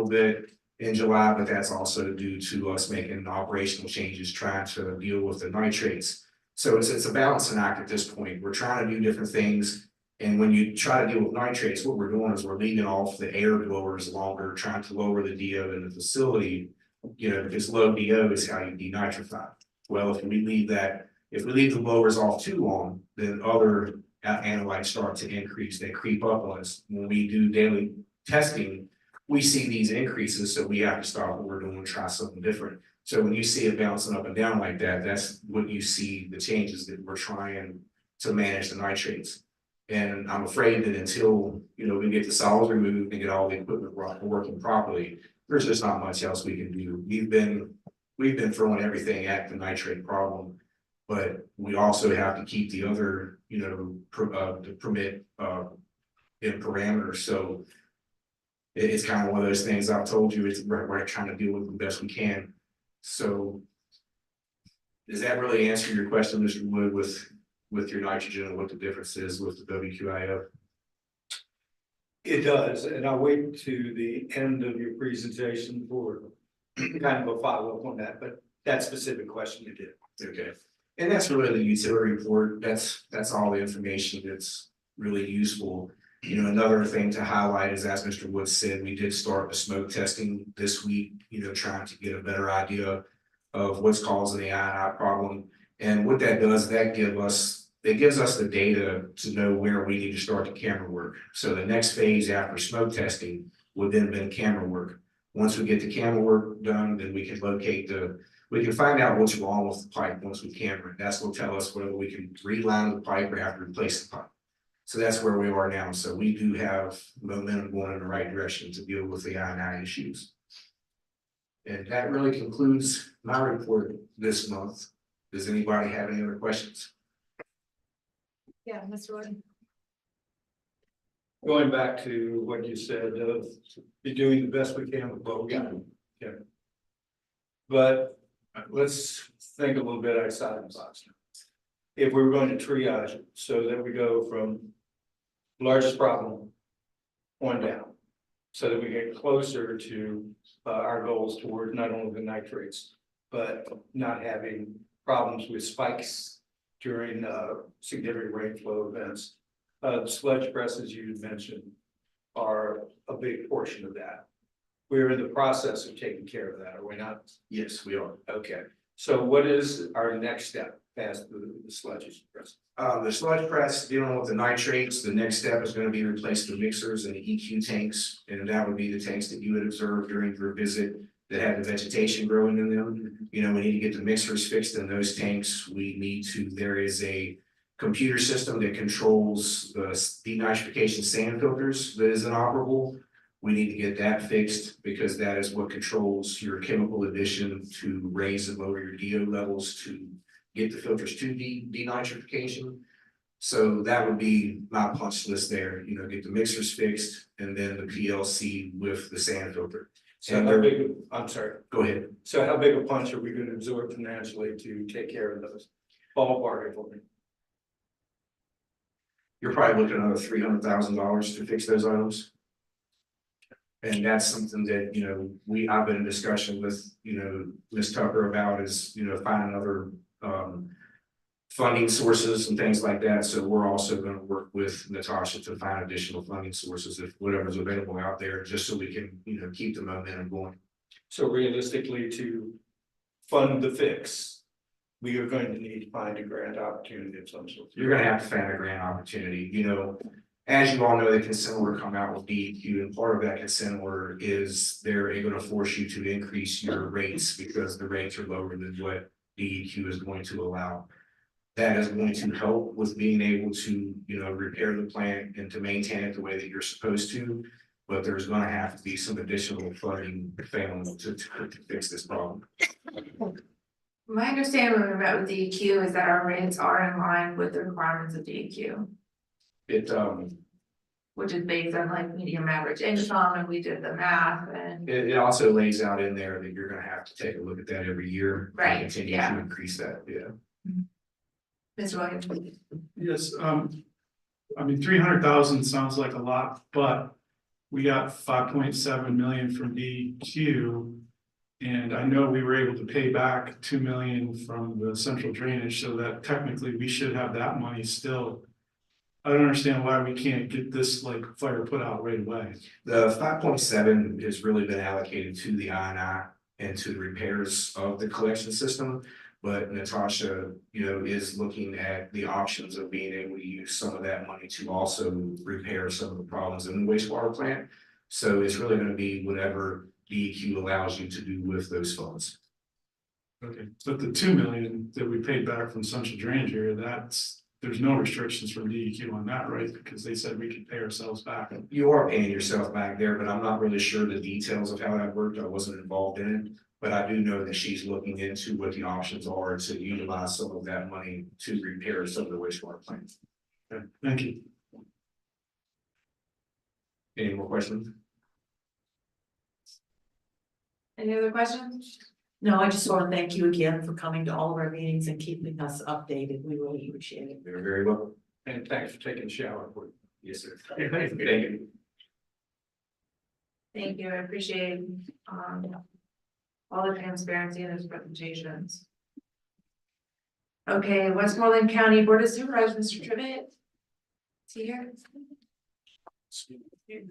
bit in July, but that's also due to us making operational changes, trying to deal with the nitrates. So it's a balancing act at this point. We're trying to do different things. And when you try to deal with nitrates, what we're doing is we're leaving off the air blowers longer, trying to lower the DO in the facility, you know, because low DO is how you denitrify. Well, if we leave the blowers off too long, then other analytes start to increase, they creep up on us. When we do daily testing, we see these increases, so we have to stop what we're doing and try something different. So when you see it bouncing up and down like that, that's what you see, the changes that we're trying to manage the nitrates. And I'm afraid that until, you know, we get the solids removed and get all the equipment working properly, there's just not much else we can do. We've been throwing everything at the nitrate problem, but we also have to keep the other, you know, the permit in parameters. So it's kind of one of those things I've told you, we're trying to deal with the best we can. So does that really answer your question, Mr. Wood, with your nitrogen and what the difference is with the WQIF? It does, and I'll wait to the end of your presentation for kind of a follow-up on that, but that specific question you did. Okay, and that's really the utility report. That's all the information that's really useful. You know, another thing to highlight is, as Mr. Woods said, we did start the smoke testing this week, you know, trying to get a better idea of what's causing the INI problem. And what that does, it gives us the data to know where we need to start the camera work. So the next phase after smoke testing would then be camera work. Once we get the camera work done, then we can find out what's wrong with the pipe once we camera it. That's what will tell us whether we can reline the pipe or have to replace the pipe. So that's where we are now. So we do have momentum going in the right direction to deal with the INI issues. And that really concludes my report this month. Does anybody have any other questions? Yeah, Mr. Wood. Going back to what you said, be doing the best we can with what we got. Okay. But let's think a little bit outside the box now. If we were going to triage it so that we go from largest problem on down, so that we get closer to our goals toward not only the nitrates, but not having problems with spikes during significant rainflow events. Sludge presses you mentioned are a big portion of that. We're in the process of taking care of that, are we not? Yes, we are. Okay, so what is our next step past the sludge press? The sludge press dealing with the nitrates, the next step is going to be replace the mixers and the EQ tanks. And that would be the tanks that you would observe during your visit that have the vegetation growing in them. You know, we need to get the mixers fixed in those tanks. There is a computer system that controls the denitrification sand filters that is inoperable. We need to get that fixed because that is what controls your chemical addition to raise and lower your DO levels to get the filters to denitrification. So that would be my punch list there, you know, get the mixers fixed and then the PLC with the sand filter. So how big, I'm sorry. Go ahead. So how big a punch are we going to absorb financially to take care of those? Ballpark for me. You're probably looking at another $300,000 to fix those items. And that's something that, you know, I've been in discussion with, you know, Ms. Tucker about is, you know, finding other funding sources and things like that. So we're also going to work with Natasha to find additional funding sources if whatever's available out there, just so we can, you know, keep the momentum going. So realistically, to fund the fix, we are going to need to find a grant opportunity of some sort. You're going to have to find a grant opportunity, you know. as you all know, the consent order come out with DEQ, and part of that consent order is they're able to force you to increase your rates because the rates are lower than what DEQ is going to allow. That is going to help with being able to, repair the plant and to maintain it the way that you're supposed to. But there's gonna have to be some additional funding available to fix this problem. My understanding when we met with DEQ is that our rates are in line with the requirements of DEQ, It, which is based on like medium average income, and we did the math and. it also lays out in there that you're gonna have to take a look at that every year. and Right, Continue yeah. to increase that, yeah. Mr. Williams. Yes, I mean, 300,000 sounds like a lot, but we got 5.7 million from DEQ. And I know we were able to pay back 2 million from the central drainage, so that technically we should have that money still. I don't understand why we can't get this like fire put out right away. The 5.7 has really been allocated to the INI and to the repairs of the collection system. But Natasha, is looking at the options of being able to use some of that money to also repair some of the problems in the wastewater plant. So it's really gonna be whatever DEQ allows you to do with those funds. Okay, but the 2 million that we paid back from central drainage area, there's no restrictions from DEQ on that, right? Because they said we could pay ourselves back. You are paying yourself back there, but I'm not really sure the details of how that worked. I wasn't involved in it. But I do know that she's looking into what the options are to utilize some of that money to repair some of the wastewater plants. Okay, thank you. Any more questions? Any other questions? No, I just want to thank you again for coming to all of our meetings and keeping us updated. We really appreciate it. You're very welcome. And thanks for taking a shower. Yes, sir. Thank you. Thank you, I appreciate, all the transparency in those presentations. Okay, Westmoreland County Board of Supervisors, Mr. Trivett. Is he here?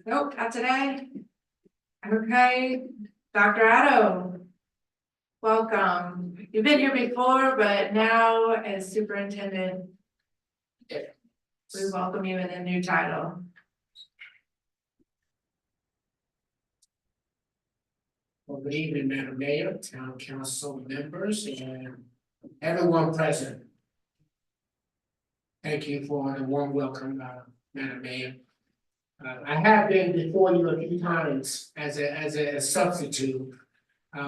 Nope, not today. Okay, Dr. Addo. Welcome. You've been here before, but now as superintendent. We welcome you in a new title. Well, good evening, Madam Mayor, Town Council members, and everyone present. Thank you for the warm welcome, Madam Mayor. I have been before you a few times as a substitute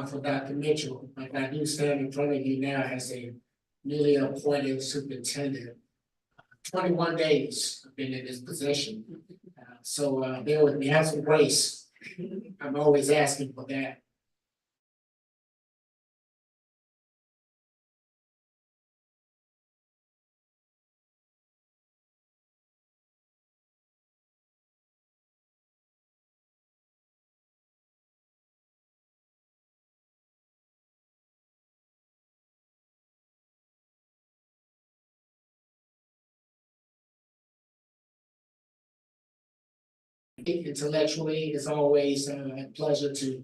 for Dr. Mitchell, but I do stand in front of you now as a newly appointed superintendent. 21 days I've been in this position, so bear with me, have some grace. I'm always asking for that. Intellectually, it's always a pleasure to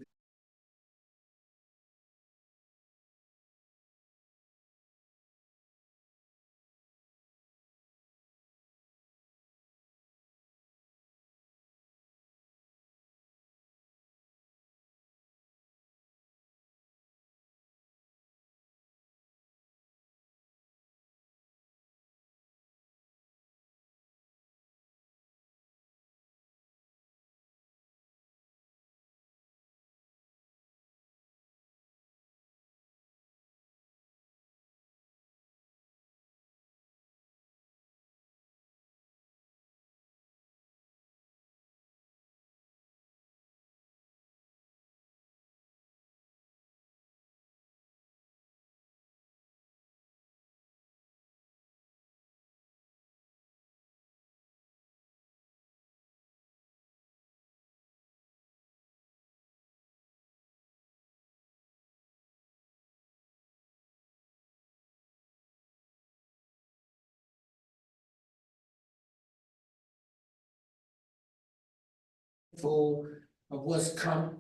full of what's come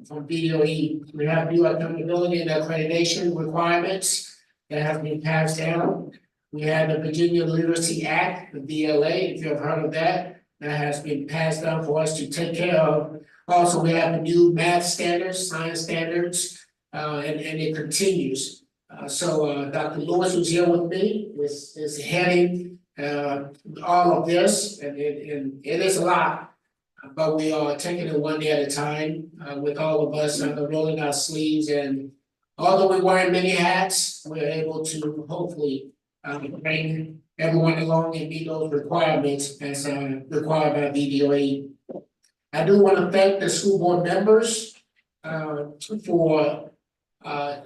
from BOE. We have new accountability and accreditation requirements that have been passed down. We had the Virginia Literacy Act, the VLA, if you've heard of that, that has been passed down for us to take care of. Also, we have the new math standards, science standards, and it continues. So Dr. Lewis, who's here with me, is heading all of this, and it is a lot. But we are taking it one day at a time, with all of us rolling our sleeves, and although we wear many hats, we're able to hopefully bring everyone along and meet those requirements as required by VDOE. I do want to thank the school board members for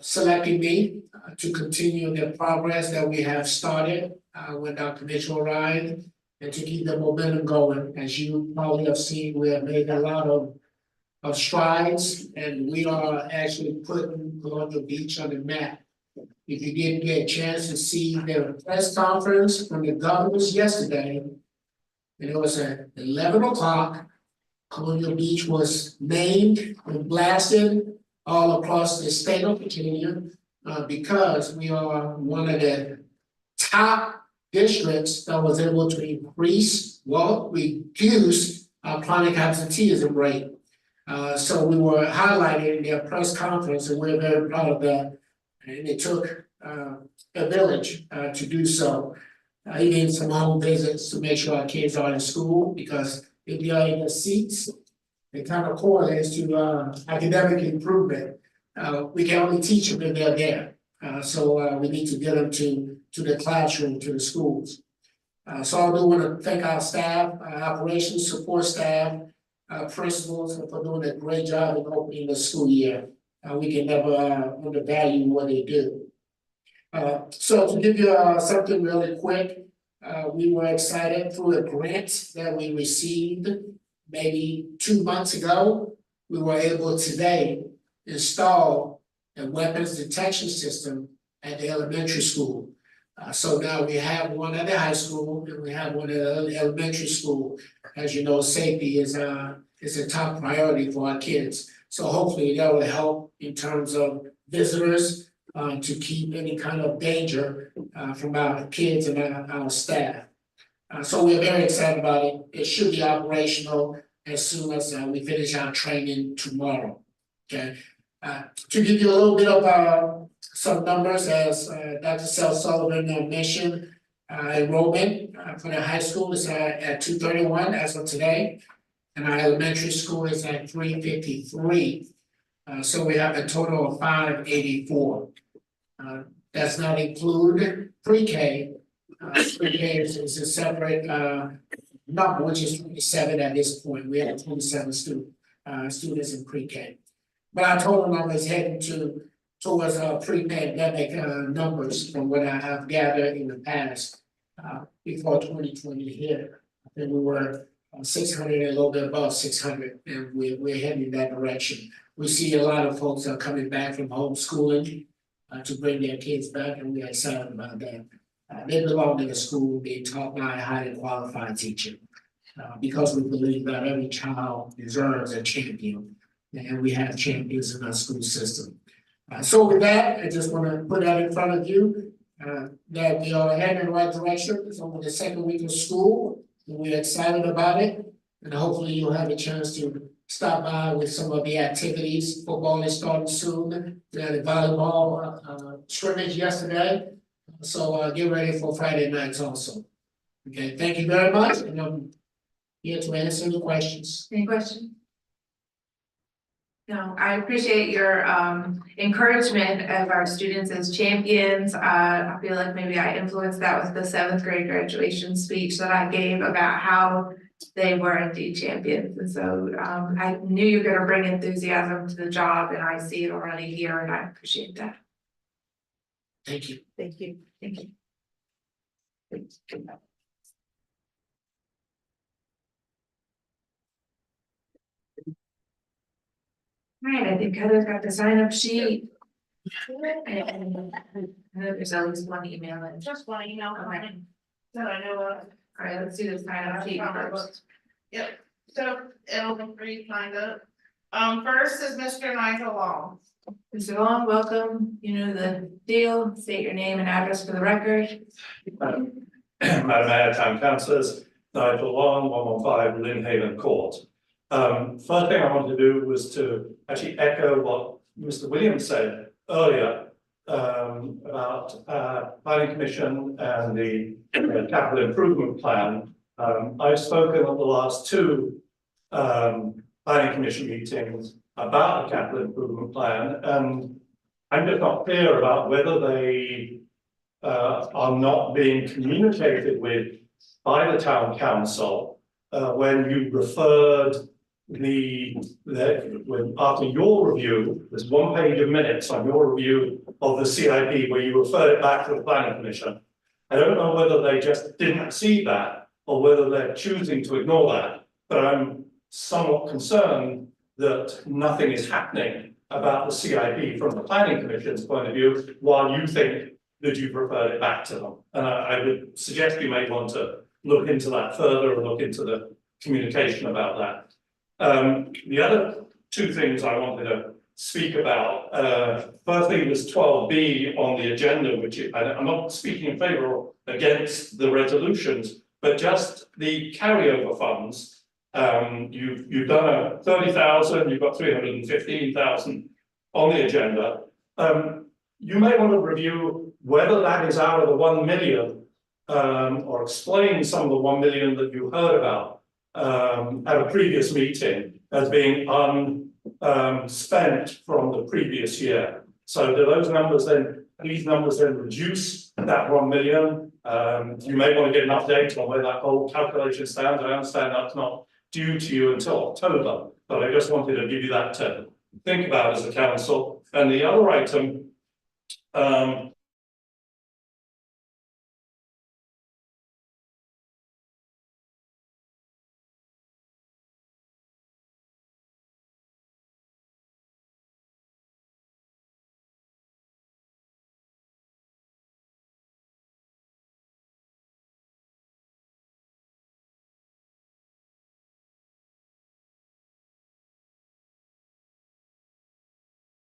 selecting me to continue the progress that we have started when Dr. Mitchell arrived, and to keep the momentum going. As you probably have seen, we have made a lot of strides, and we are actually putting Colonial Beach on the map. If you didn't get a chance to see the press conference from the governors yesterday, and it was at 11 o'clock, Colonial Beach was named and blasted all across the state of Virginia, because we are one of the top districts that was able to reduce our chronic absenteeism rate. So we were highlighted in their press conference, and we're very proud of that. And it took a village to do so. Even some home visits to make sure our kids are in school, because if they are in the seats, it kind of correlates to academic improvement. We can only teach them if they're there. So we need to get them to the classroom, to the schools. So I do want to thank our staff, operations support staff, principals for doing a great job in opening the school year. We can never undervalue what they do. So to give you something really quick, we were excited through a grant that we received maybe 2 months ago. We were able today install a weapons detection system at the elementary school. So now we have one at the high school and we have one at the elementary school. As you know, safety is a top priority for our kids. So hopefully that will help in terms of visitors to keep any kind of danger from our kids and our staff. So we're very excited about it. It should be operational as soon as we finish our training tomorrow. Okay. To give you a little bit of some numbers, as Dr. Sel Sullivan mentioned, enrollment for the high school is at 231 as of today, and our elementary school is at 353. So we have a total of 584. Does not include pre-K. Pre-K is a separate number, which is 27 at this point. We have 27 students in pre-K. But our total number is heading towards pre-pandemic numbers from what I have gathered in the past, before 2020 hit. I think we were 600 and a little bit above 600, and we're heading in that direction. We see a lot of folks are coming back from homeschooling to bring their kids back, and we're excited about that. They belong in a school being taught by a highly qualified teacher, because we believe that every child deserves a champion, and we have champions in our school system. So with that, I just want to put that in front of you, that we are heading in the right direction. It's only the second week of school, and we're excited about it, and hopefully you'll have a chance to stop by with some of the activities. Football is starting soon. We had a volleyball scrimmage yesterday. So get ready for Friday nights also. Okay, thank you very much, and I'm here to answer any questions. Any questions? No, I appreciate your encouragement of our students as champions. I feel like maybe I influenced that with the 7th grade graduation speech that I gave about how they were indeed champions. And so I knew you were going to bring enthusiasm to the job, and I see it already here, and I appreciate that. Thank you. Thank you. Thank you. All right, I think Heather's got the sign up sheet. And I know there's at least one email. Just one email. Okay. So I know All right, let's do the sign up sheet first. Yep, so it'll be free signed up. First is Mr. Nigel Long. Mr. Long, welcome. You know the deal. State your name and address for the record. Madam Mayor, Town Councillors, Nigel Long, 115 Lynn Haven Court. First thing I wanted to do was to actually echo what Mr. Williams said earlier about planning commission and the capital improvement plan. I've spoken at the last two planning commission meetings about the capital improvement plan, and I'm just not clear about whether they are not being communicated with by the town council when you referred when after your review, there's 1 page of minutes on your review of the CIP where you referred it back to the planning commission. I don't know whether they just didn't see that or whether they're choosing to ignore that, but I'm somewhat concerned that nothing is happening about the CIP from the planning commission's point of view, while you think that you've referred it back to them. And I would suggest you may want to look into that further and look into the communication about that. The other two things I wanted to speak about, firstly was 12B on the agenda, which I'm not speaking in favour or against the resolutions, but just the carryover funds. You've done a 30,000, you've got 315,000 on the agenda. You may want to review whether that is out of the 1 million, or explain some of the 1 million that you heard about at a previous meeting as being unspent from the previous year. So do those numbers then, these numbers then reduce that 1 million? You may want to get an update on where that whole calculation stands. I understand that's not due to you until October, but I just wanted to give you that to think about as a council. And the other item,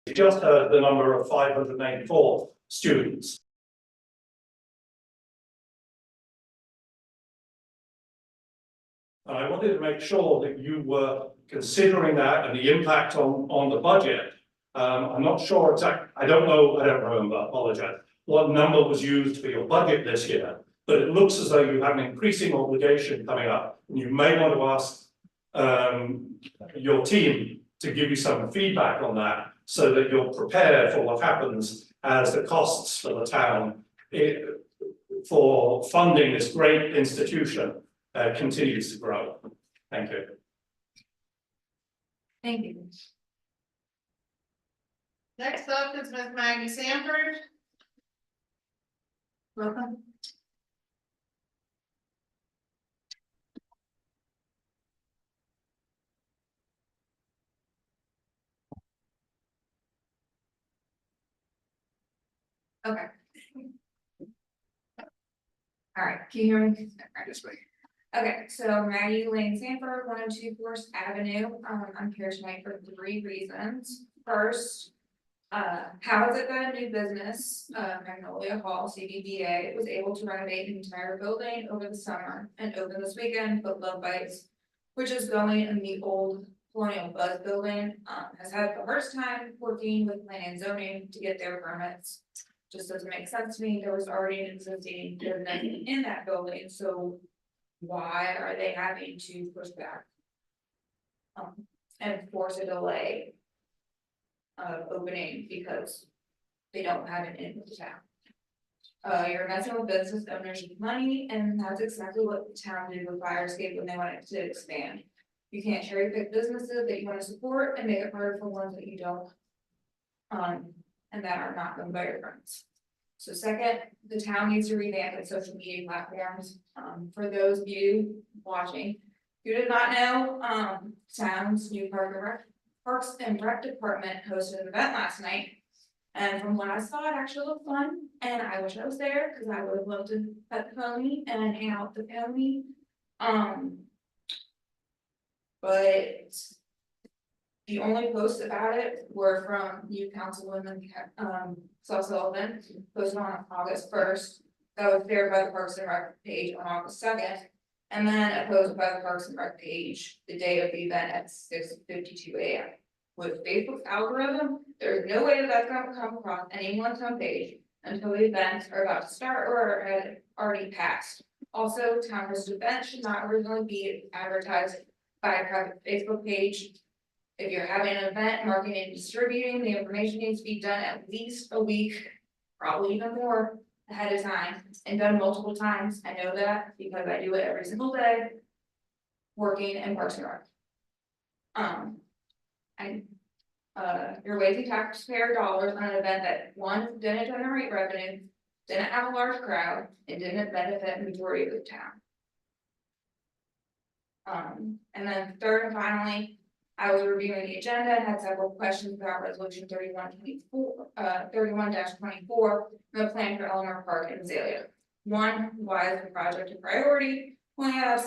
you just heard the number of 584 students. And I wanted to make sure that you were considering that and the impact on the budget. I'm not sure exactly, I don't remember, I apologize, what number was used for your budget this year, but it looks as though you have an increasing obligation coming up. And you may want to ask your team to give you some feedback on that, so that you're prepared for what happens as the costs for the town for funding this great institution continues to grow. Thank you. Thank you. Next up is Ms. Maggie Sanford. Welcome. Okay. All right, can you hear me? Okay, so Maggie Lane Sanford, 102 Forest Avenue. I'm here tonight for 3 reasons. First, how is it that a new business, Magnolia Hall CBVA, was able to renovate the entire building over the summer and open this weekend, but Love Bites, which is going in the old Colonial Buzz building, has had the hardest time working with planning and zoning to get their permits. Just doesn't make sense to me. There was already an existing business in that building, so why are they having to push back? And force a delay of opening because they don't have an in with the town. You're messing with business owners' money, and that's exactly what the town did with Firescape when they wanted to expand. You can't cherry pick businesses that you want to support and make it harder for ones that you don't. And that are not owned by your friends. So second, the town needs to revamp its social media platforms. For those of you watching who did not know, town's new Parks and Rec department hosted an event last night. And from what I saw, it actually looked fun, and I wish I was there because I would have loved to pet the pony and hang out with the family. But The only posts about it were from you councilwoman, Saul Sullivan, posted on August 1st. That was shared by the Parks and Rec page on August 2nd. And then a post by the Parks and Rec page the day of the event at 6:52 a.m. With Facebook's algorithm, there is no way that that's gonna come across anyone's homepage until the events are about to start or had already passed. Also, town hosted events should not originally be advertised by a private Facebook page. If you're having an event, marketing and distributing, the information needs to be done at least a week, probably even more ahead of time, and done multiple times. I know that because I do it every single day. Working in Parks and Rec. You're wasting taxpayer dollars on an event that, one, didn't generate revenue, didn't have a large crowd, and didn't benefit the majority of the town. And then third and finally, I was reviewing the agenda and had several questions about resolution 31-24, the plan for Eleanor Park and Azalea. One, why is the project a priority? Point out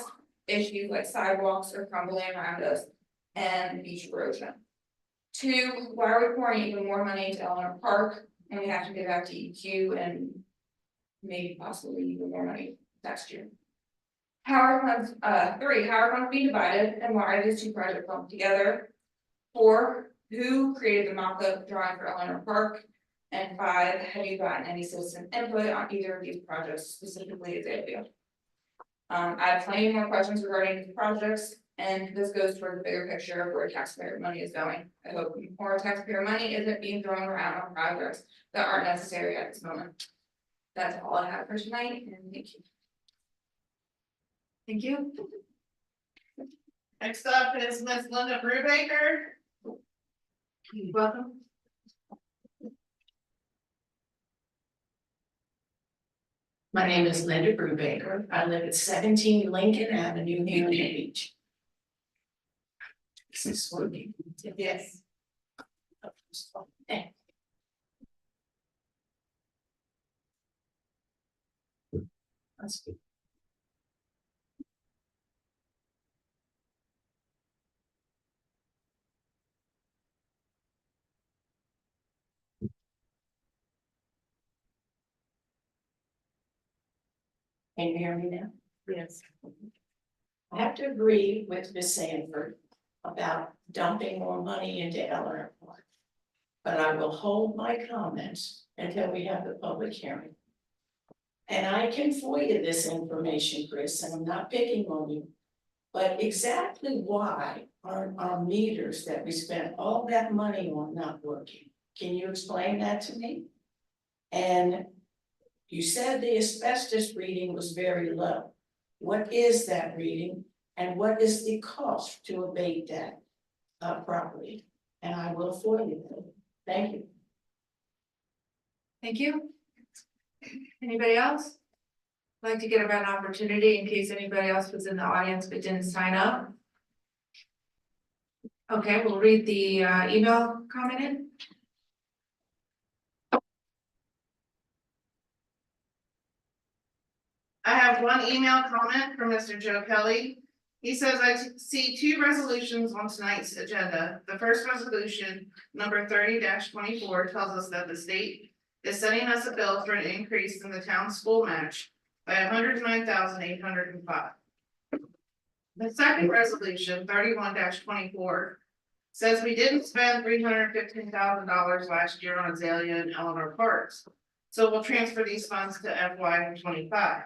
issues like sidewalks are crumbling around us and beach erosion. Two, why are we pouring even more money into Eleanor Park and we have to give out to EQ and maybe possibly even more money next year? How are funds, three, how are funds being divided and why are these two projects lumped together? Four, who created the mock-up drawing for Eleanor Park? And five, have you gotten any citizen input on either of these projects, specifically Azalea? I have plenty more questions regarding these projects, and this goes toward the bigger picture of where taxpayer money is going. I hope more taxpayer money isn't being thrown around on projects that aren't necessary at this moment. That's all I have for tonight, and thank you. Thank you. Next up is Ms. Linda Brubaker. Welcome. My name is Linda Brubaker. I live at 17 Lincoln Avenue here in Beach. Is this working? Yes. That's good. Can you hear me now? Yes. I have to agree with Ms. Sanford about dumping more money into Eleanor Park. But I will hold my comments until we have the public hearing. And I can FOIA this information, Chris, and I'm not picking on you. But exactly why are our meters that we spent all that money on not working? Can you explain that to me? And you said the asbestos reading was very low. What is that reading? And what is the cost to abate that property? And I will FOIA it. Thank you. Thank you. Anybody else? I'd like to give an opportunity in case anybody else was in the audience but didn't sign up. Okay, we'll read the email comment in. I have one email comment from Mr. Joe Kelly. He says, I see two resolutions on tonight's agenda. The first resolution, number 30-24, tells us that the state is sending us a bill for an increase in the town school match by $109,805. The second resolution, 31-24, says we didn't spend $315,000 last year on Azalea and Eleanor Parks. So we'll transfer these funds to FY25.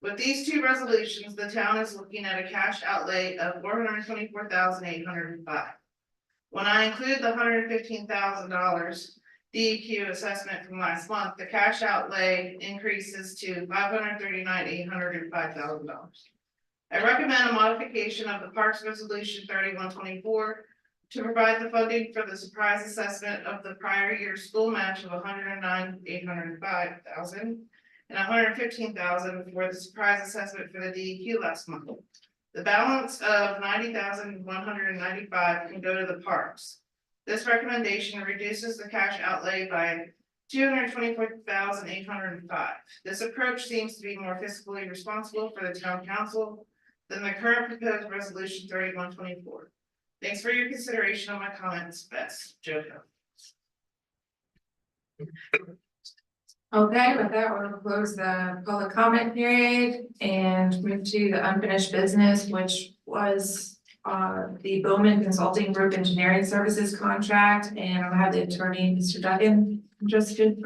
With these two resolutions, the town is looking at a cash outlay of $424,805. When I include the $115,000 DEQ assessment from last month, the cash outlay increases to $539,805,000. I recommend a modification of the Parks Resolution 31-24 to provide the funding for the surprise assessment of the prior year school match of $109,805,000. And $115,000 for the surprise assessment for the DEQ last month. The balance of $90,195 can go to the parks. This recommendation reduces the cash outlay by $224,805. This approach seems to be more fiscally responsible for the town council than the current proposed resolution 31-24. Thanks for your consideration on my comments, Best, Joe Kelly. Okay, with that, we'll close the public comment period and move to the unfinished business, which was the Bowman Consulting Group Engineering Services contract, and I'll have the attorney, Mr. Duggan, interested.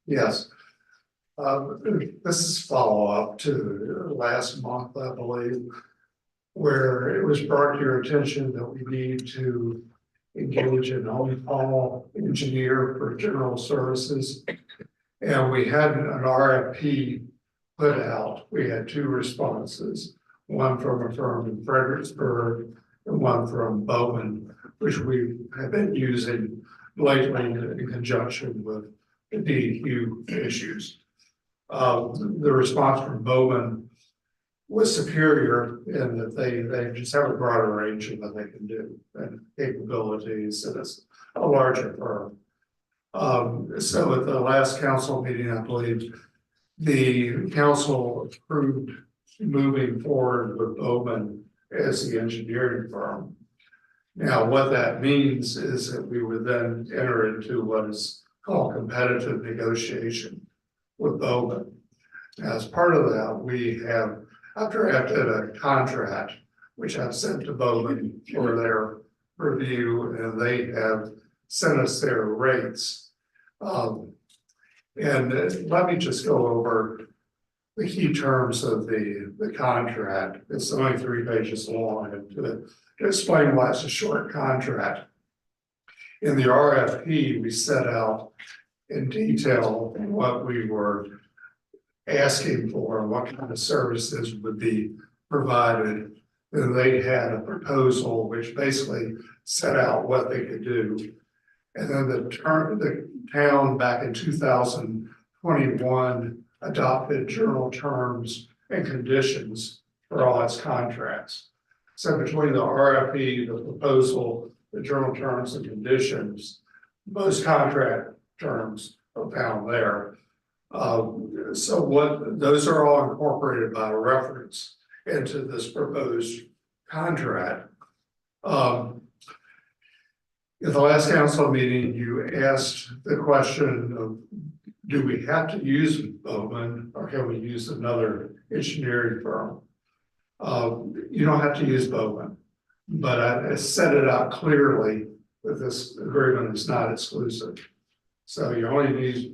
Yes. This is follow-up to last month, I believe, where it was brought to your attention that we need to engage an on-call engineer for general services. And we had an RFP put out. We had 2 responses, one from a firm in Fredericksburg and one from Bowman, which we have been using lately in conjunction with the DEQ issues. The response from Bowman was superior in that they just have a broader range of what they can do and capabilities, and it's a larger firm. So at the last council meeting, I believe, the council approved moving forward with Bowman as the engineering firm. Now, what that means is that we would then enter into what is called competitive negotiation with Bowman. As part of that, we have, I've drafted a contract, which I've sent to Bowman for their review, and they have sent us their rates. And let me just go over the key terms of the contract. It's only 3 pages long, and to explain why it's a short contract. In the RFP, we set out in detail what we were asking for and what kind of services would be provided. And they had a proposal which basically set out what they could do. And then the town back in 2021 adopted general terms and conditions for all its contracts. So between the RFP, the proposal, the general terms and conditions, most contract terms are found there. So what those are all incorporated by reference into this proposed contract. At the last council meeting, you asked the question of, do we have to use Bowman or can we use another engineering firm? You don't have to use Bowman, but I set it out clearly that this agreement is not exclusive. So you only need,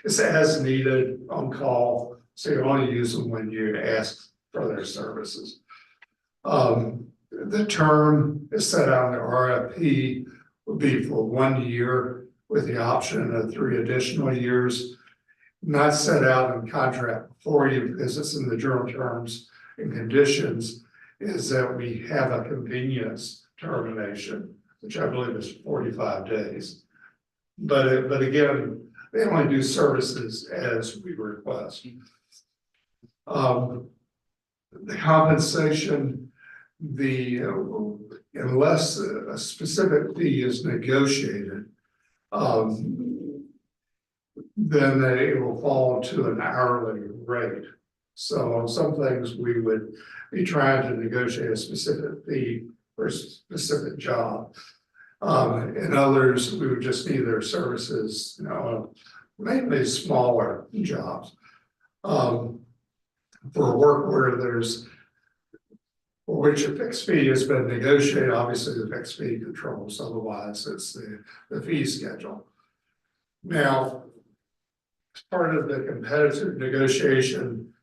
it's as needed on call, so you only use them when you ask for their services. The term is set out in the RFP would be for 1 year with the option of 3 additional years. Not set out in contract before you, because it's in the general terms and conditions, is that we have a convenience termination, which I believe is 45 days. But again, they only do services as we request. The compensation, unless a specific fee is negotiated, then it will fall to an hourly rate. So on some things, we would be trying to negotiate a specific fee for a specific job. In others, we would just need their services, mainly smaller jobs. For work where for which a fixed fee has been negotiated, obviously the fixed fee controls, otherwise it's the fee schedule. Now, as part of the competitive negotiation,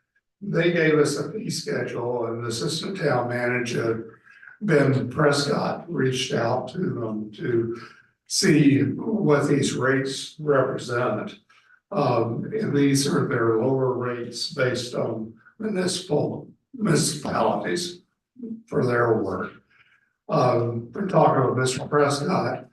they gave us a fee schedule, and the assistant town manager, Ben Prescott, reached out to them to see what these rates represent. And these are their lower rates based on municipalities for their work. For talking with Mr. Prescott,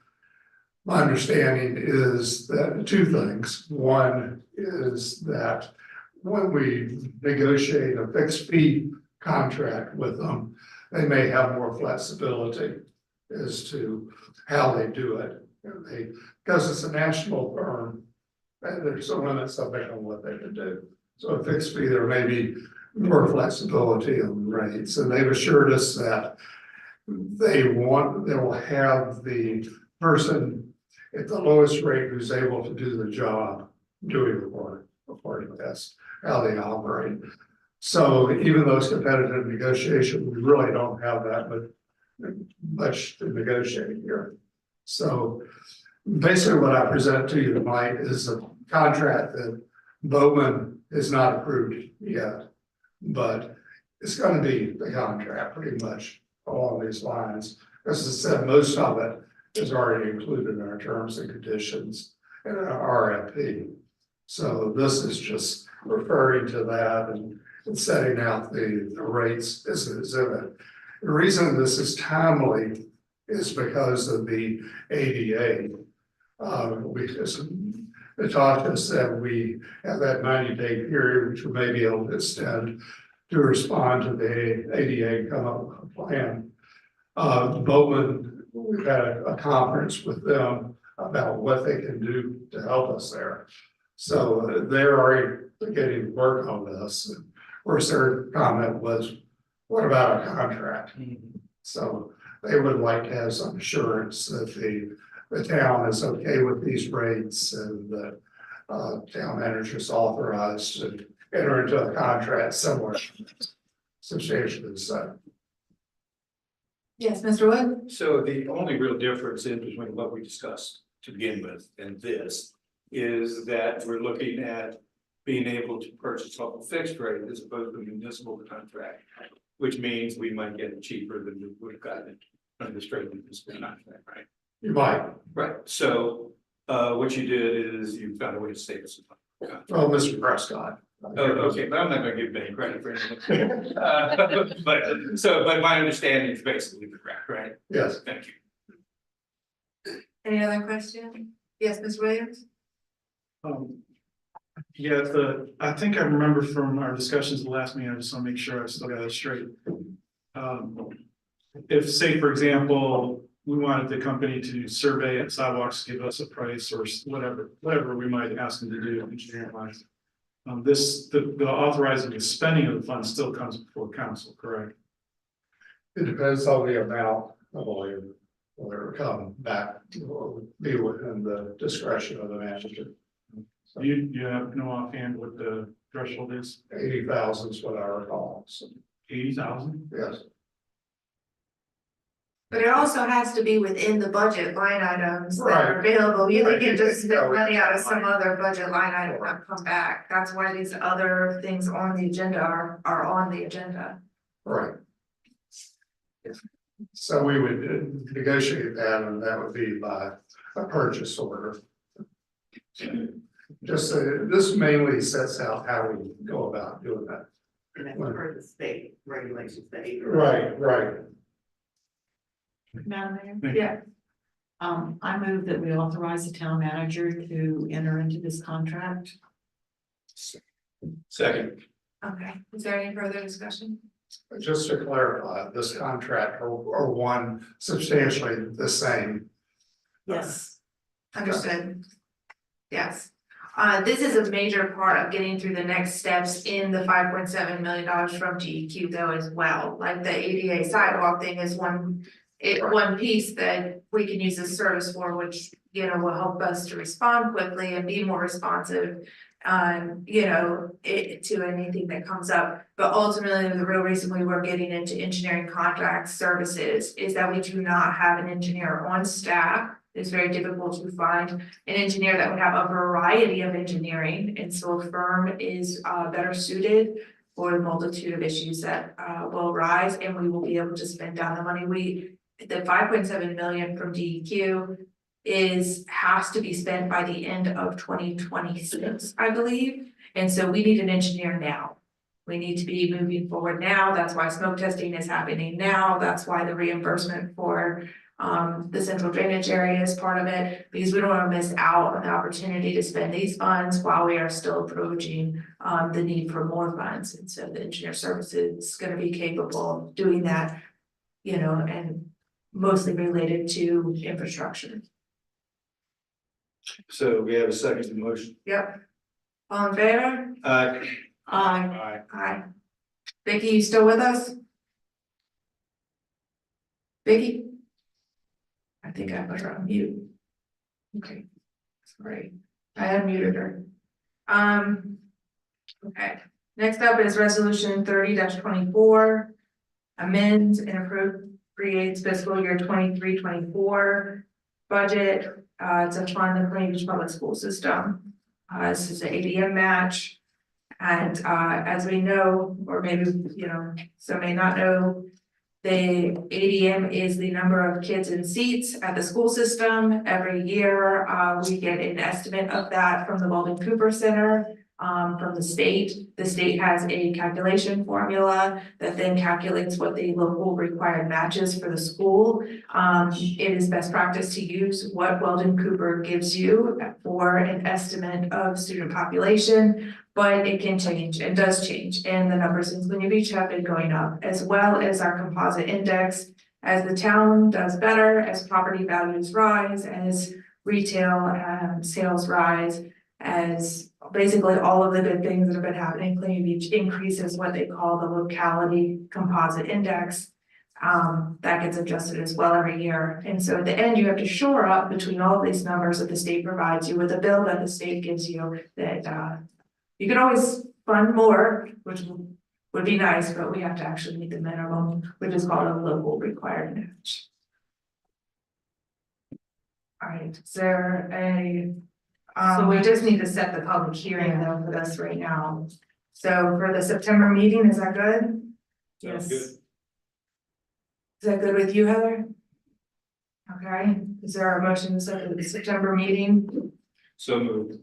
my understanding is that 2 things. One is that when we negotiate a fixed fee contract with them, they may have more flexibility as to how they do it. Because it's a national firm, and there's a limit something on what they can do. So a fixed fee, there may be more flexibility on rates, and they've assured us that they will have the person at the lowest rate who's able to do the job doing the work, according to that's how they operate. So even though it's competitive negotiation, we really don't have that much to negotiate here. So basically what I present to you tonight is a contract that Bowman is not approved yet. But it's gonna be the contract pretty much along these lines. As I said, most of it is already included in our terms and conditions and our RFP. So this is just referring to that and setting out the rates as an exhibit. The reason this is timely is because of the ADA. Because Natasha said we have that 90-day period, which we may be able to extend to respond to the ADA and come up with a plan. Bowman, we've had a conference with them about what they can do to help us there. So they're already beginning to work on this. Of course, their comment was, what about a contract? So they would like to have some assurance that the town is okay with these rates and the town manager is authorized to enter into a contract similar substantially the same. Yes, Mr. Wood? So the only real difference in between what we discussed to begin with and this is that we're looking at being able to purchase off a fixed rate as opposed to a municipal contract, which means we might get it cheaper than we would have gotten it under the straight municipal contract, right? You might. Right, so what you did is you found a way to save us some money. Well, Mr. Prescott. Oh, okay, but I'm not gonna give him any credit for anything. But my understanding is basically correct, right? Yes. Thank you. Any other question? Yes, Ms. Williams? Yeah, I think I remember from our discussions the last meeting, I just want to make sure I still got it straight. If, say, for example, we wanted the company to survey sidewalks, give us a price or whatever we might ask them to do engineering wise. The authorizing the spending of the funds still comes before council, correct? It depends on the amount, I believe, whether it come back or be within the discretion of the manager. So You have no offhand what the threshold is? 80,000 is what I recall. So, 80,000? yes. But it also has to be within the budget line items that are Right. available. You Right. can just spend Yeah, money out of some right. other budget line item and come back. That's why these other things on the agenda are on the agenda. Right. So we would negotiate that, and that would be by a purchase order. Just, this mainly sets out how we go about doing that. And that's per the state regulations, the ADA. Right. Madam Mayor? Yeah. I move that we authorize the town manager to enter into this contract. Second. Okay, is there any further discussion? Just to clarify, this contract are one substantially the same. Yes. Understood. Yes. This is a major part of getting through the next steps in the $5.7 million from GEQ though as well. Like the ADA sidewalk thing is one piece that we can use this service for, which, you know, will help us to respond quickly and be more responsive. To anything that comes up, but ultimately the real reason we were getting into engineering contract services is that we do not have an engineer on staff. It's very difficult to find an engineer that would have a variety of engineering, and so a firm is better suited for the multitude of issues that will arise, and we will be able to spend down the money. The 5.7 million from DEQ has to be spent by the end of 2026, I believe. And so we need an engineer now. We need to be moving forward now. That's why smoke testing is happening now. That's why the reimbursement for the central drainage area is part of it, because we don't want to miss out on the opportunity to spend these funds while we are still approaching the need for more funds. And so the engineer services is going to be capable of doing that, and mostly related to infrastructure. So we have a second motion. Yep. All in favor? Aye. Aye. Vicky, you still with us? Vicky? I think I put her on mute. Okay, sorry, I unmuted her. Okay, next up is resolution 30-24. Amends and appropriates fiscal year 23-24 budget, to fund the Plain Beach Public School System. This is an ADM match. And, as we know, or maybe, some may not know, the ADM is the number of kids in seats at the school system. Every year, we get an estimate of that from the Walden Cooper Center, from the state. The state has a calculation formula that then calculates what the local required matches for the school. It is best practice to use what Weldon Cooper gives you for an estimate of student population. But it can change and does change, and the numbers in Clunia Beach have been going up, as well as our composite index. As the town does better, as property values rise, as retail sales rise, as basically all of the good things that have been happening in Clunia Beach increases what they call the locality composite index. That gets adjusted as well every year. And so at the end, you have to shore up between all of these numbers that the state provides you with a bill that the state gives you that you can always fund more, which would be nice, but we have to actually meet the minimum, which is called a local required match. All right, is there we just need to set the public hearing though for this right now. So for the September meeting, is that good? Sounds Yes. good. Is that good with you, Heather? Okay, is there a motion to set the September meeting? So moved.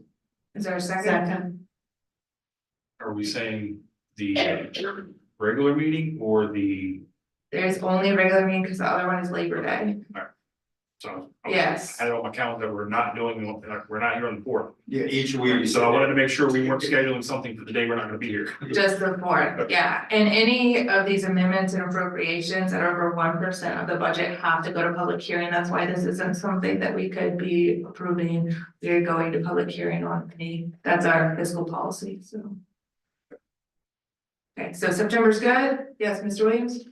Is there a second? Second. Are we saying the regular meeting or the, There's only a regular meeting because the other one is Labor Day. so? Yes. I had it on my calendar, we're not here on the fourth. Yeah, each week. So I wanted to make sure we weren't scheduling something for the day we're not gonna be here. Just the fourth, yeah, and any of these amendments and appropriations that are over 1% of the budget have to go to public hearing. That's why this isn't something that we could be approving. We're going to public hearing on that's our fiscal policy, so. Okay, so September's good. Yes, Mr. Williams?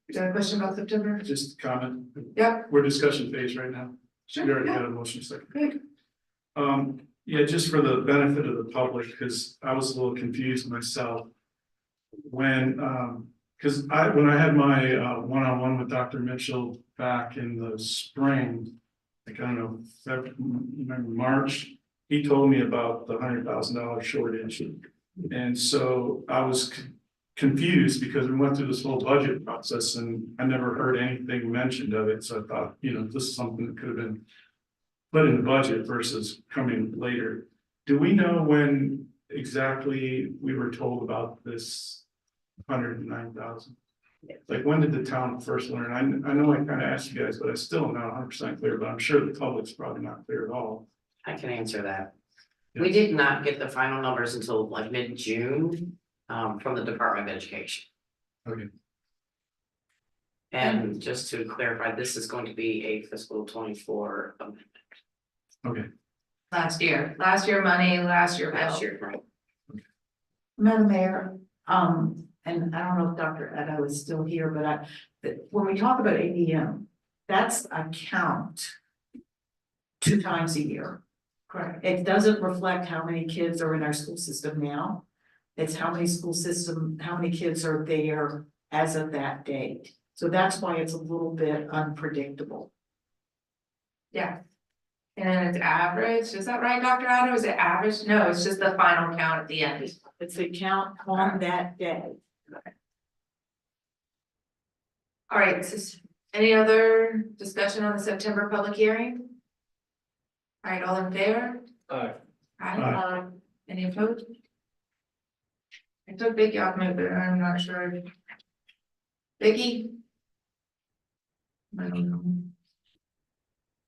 You got a question about September? Just comment. Yep. We're discussion phase right now. Sure, We already yeah. had a motion second. Good. Yeah, just for the benefit of the public, because I was a little confused myself. When, when I had my one-on-one with Dr. Mitchell back in the spring, like, I don't know, remember March, he told me about the $100,000 shortage. And so I was confused because we went through this whole budget process and I never heard anything mentioned of it. So I thought, this is something that could have been put in the budget versus coming later. Do we know when exactly we were told about this 109,000? Like, when did the town first learn? I know I kind of asked you guys, but I still am not 100% clear, but I'm sure the public's probably not clear at all. I can answer that. Yeah. We did not get the final numbers until like mid-June, from the Department of Education. Okay. And just to clarify, this is going to be a fiscal 24 amendment. Okay. Last year money, last year bill. Last year, right? Madam Mayor, and I don't know if Dr. Edo is still here, but when we talk about ADM, that's a count 2 times a year. Correct. It doesn't reflect how many kids are in our school system now. It's how many kids are there as of that date. So that's why it's a little bit unpredictable. Yeah. And it's average, is that right, Dr. Otto? Is it average? No, it's just the final count at the end. It's the count on that day. All right, any other discussion on the September public hearing? All right, all in favor? Aye. Aye. Any opposed? I took Vicky off mute, but I'm not sure. Vicky? I don't know.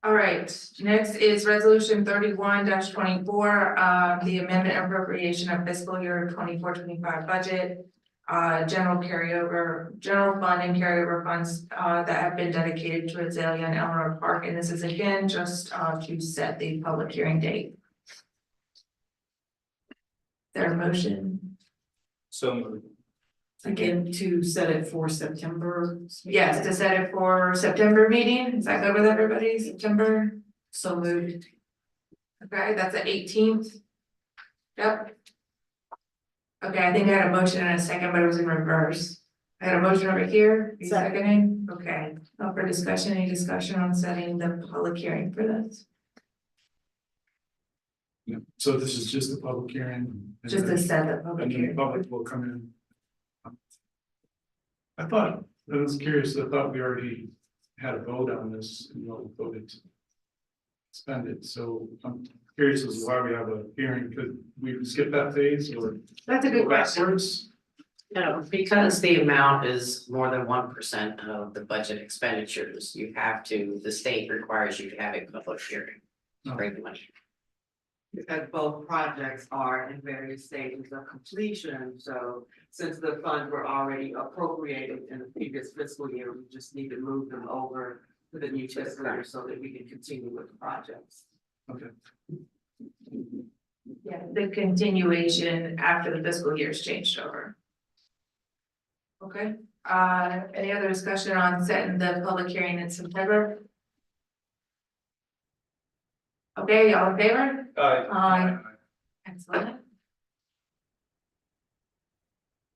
All right, next is resolution 31-24, the amendment appropriation of fiscal year 24-25 budget. General fund and carryover funds that have been dedicated to Azalea and Elmore Park, and this is again just to set the public hearing date. Their motion, So moved. Again, to set it for September. Yes, to set it for September meeting, is that good with everybody, September? So moved. Okay, that's the 18th. Yep. Okay, I think I had a motion and a second, but it was in reverse. I had a motion over here, you Second. seconding, okay, up for discussion, any discussion on setting the public hearing for this? Yeah, so this is just a public hearing. and Just to then- set the public And then the hearing. public will come in. I was curious, I thought we already had a vote on this, and we all voted to spend it, so I'm curious as to why we have a hearing, could we skip that phase or That's a good go question. backwards? No, because the amount is more than 1% of the budget expenditures, you have to, the state requires you to have a public hearing. To bring the money. Because both projects are in various stages of completion, so since the funds were already appropriated in the previous fiscal year, we just need to move them over to the new fiscal year so that we can continue with the projects. Okay. Yeah, the continuation after the fiscal year's changed over. Okay, any other discussion on setting the public hearing in September? Okay, all in favor? Aye. Excellent.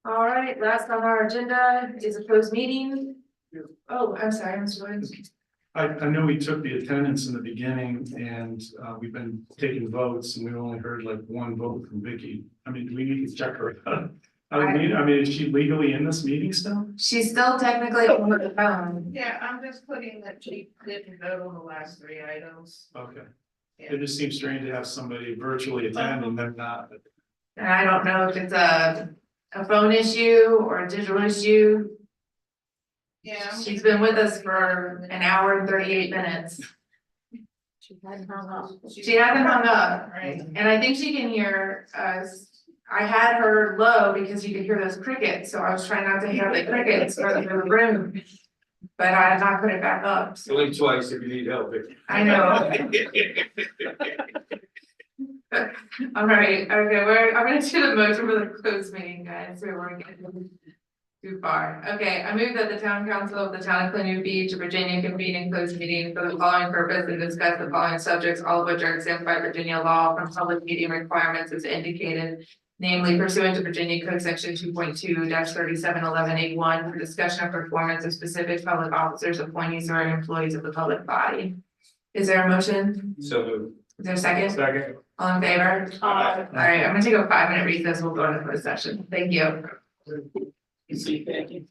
All right, last on our agenda is a closed meeting. Oh, I'm sorry, Mr. Williams. I know we took the attendance in the beginning and we've been taking votes and we only heard like one vote from Vicky. I mean, do we need to check her out? I mean, is she legally in this meeting still? She's still technically on the phone. Yeah, I'm just putting that she didn't vote on the last 3 items. Okay. It just seems strange to have somebody virtually attend and then not. And I don't know if it's a phone issue or a digital issue. Yeah. She's been with us for an hour and 38 minutes. She hadn't hung up. She hasn't hung up, Right. and I think she can hear us. I had her low because you could hear those crickets, so I was trying not to hear the crickets for the room. But I have not put it back up. So Blink twice if you need help, Vicky. I know. All right, okay, I'm gonna do the motion for the closed meeting, guys, so we're getting too far. Okay, I move that the town council of the town of Clearview Beach, Virginia, convene in closed meeting for the following purpose and discuss the following subjects, all of which are exempt by Virginia law from public meeting requirements as indicated. Namely pursuant to Virginia Code Section 2.2-3711A1 for discussion of performance of specific public officers, appointees, or employees of the public body. Is there a motion? So moved. Is there a second? Second. All in favor? Aye. All right, I'm gonna take a 5-minute recess. We'll go into closed session. Thank you. Thank you.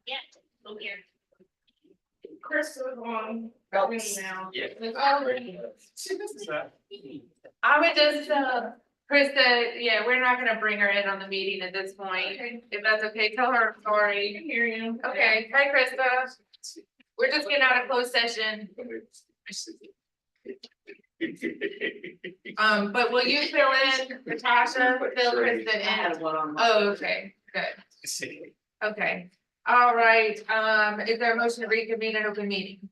Yeah, over here. Chris was on, got me now. Yeah. I would just, Krista, yeah, we're not gonna bring her in on the meeting at this point. If that's okay, tell her I'm sorry. I can hear you. Okay, hi Krista. We're just getting out of closed session. But will you fill in, Natasha, fill Krista in? Oh, okay, good. Okay, all right, is there a motion to reconvene an open meeting?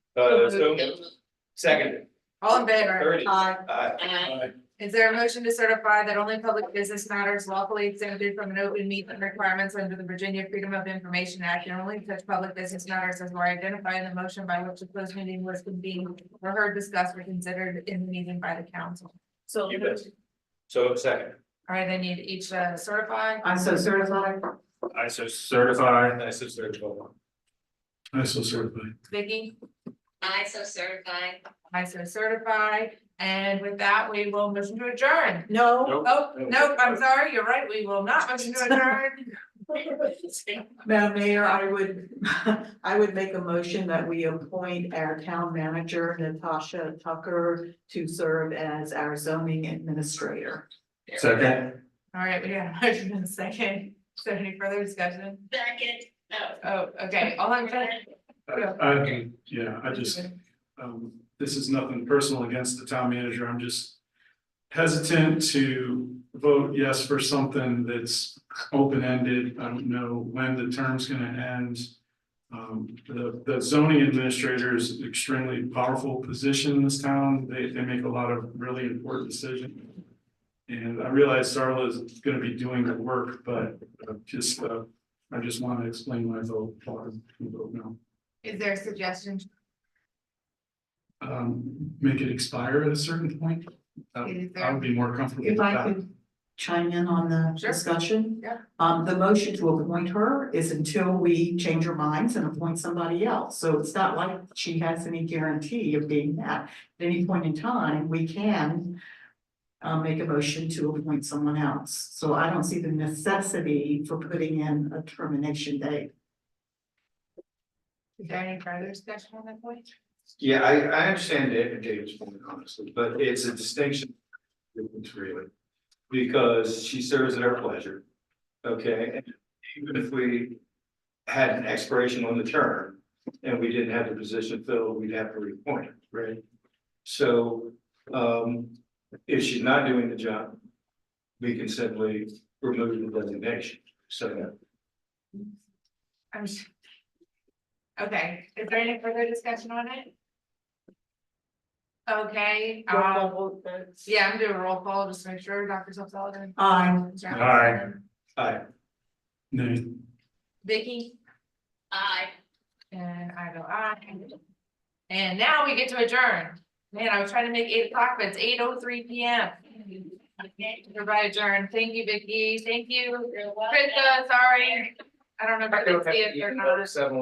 Second. All in favor? 30. Aye. Is there a motion to certify that only public business matters lawfully exempted from an open meeting requirements under the Virginia Freedom of Information Act and only such public business matters as were identified in the motion by which the closed meeting was convened or heard, discussed, or considered in the meeting by the council? So, You bet. So second. all right, I need each certify. I'm so certified. I so certify. I said certified. I so certify. Vicky, I so certified. I so certify, and with that, we will motion to adjourn. No, Oh, nope, I'm sorry, you're right, we will not motion to adjourn. Madam Mayor, I would make a motion that we appoint our town manager, Natasha Tucker, to serve as our zoning administrator. Second. All right, we have a motion in a second. Is there any further discussion? Second. Oh, okay, all in favor? I just, this is nothing personal against the town manager, I'm just hesitant to vote yes for something that's open-ended. I don't know when the term's gonna end. The zoning administrator is an extremely powerful position in this town. They make a lot of really important decisions. And I realize Sarla is gonna be doing the work, but I just want to explain my vote. No. Is there a suggestion? Make it expire at a certain point. Is I there- would be more comfortable If with I that. could chime in on the Sure. discussion. Yeah. The motion to appoint her is until we change our minds and appoint somebody else. So it's not like she has any guarantee of being that. At any point in time, we can make a motion to appoint someone else. So I don't see the necessity for putting in a termination date. Is there any further discussion on that point? Yeah, I understand David's point honestly, but it's a distinction. It's really, because she serves at our pleasure. Okay, and even if we had an expiration on the term and we didn't have the position filled, we'd have to reappoint her, right? So, if she's not doing the job, we can simply remove the designation, so. Okay, is there any further discussion on it? Okay, yeah, I'm doing a roll call, just to make sure, Dr. Sullivan. Aye. Aye. Aye. Nay. Vicky, Aye. and I go aye. And now we get to adjourn. Man, I was trying to make 8 o'clock, but it's 8:03 PM. Everybody adjourn. Thank you, Vicky. Thank you, Krista, sorry. I don't know if I can see it or not.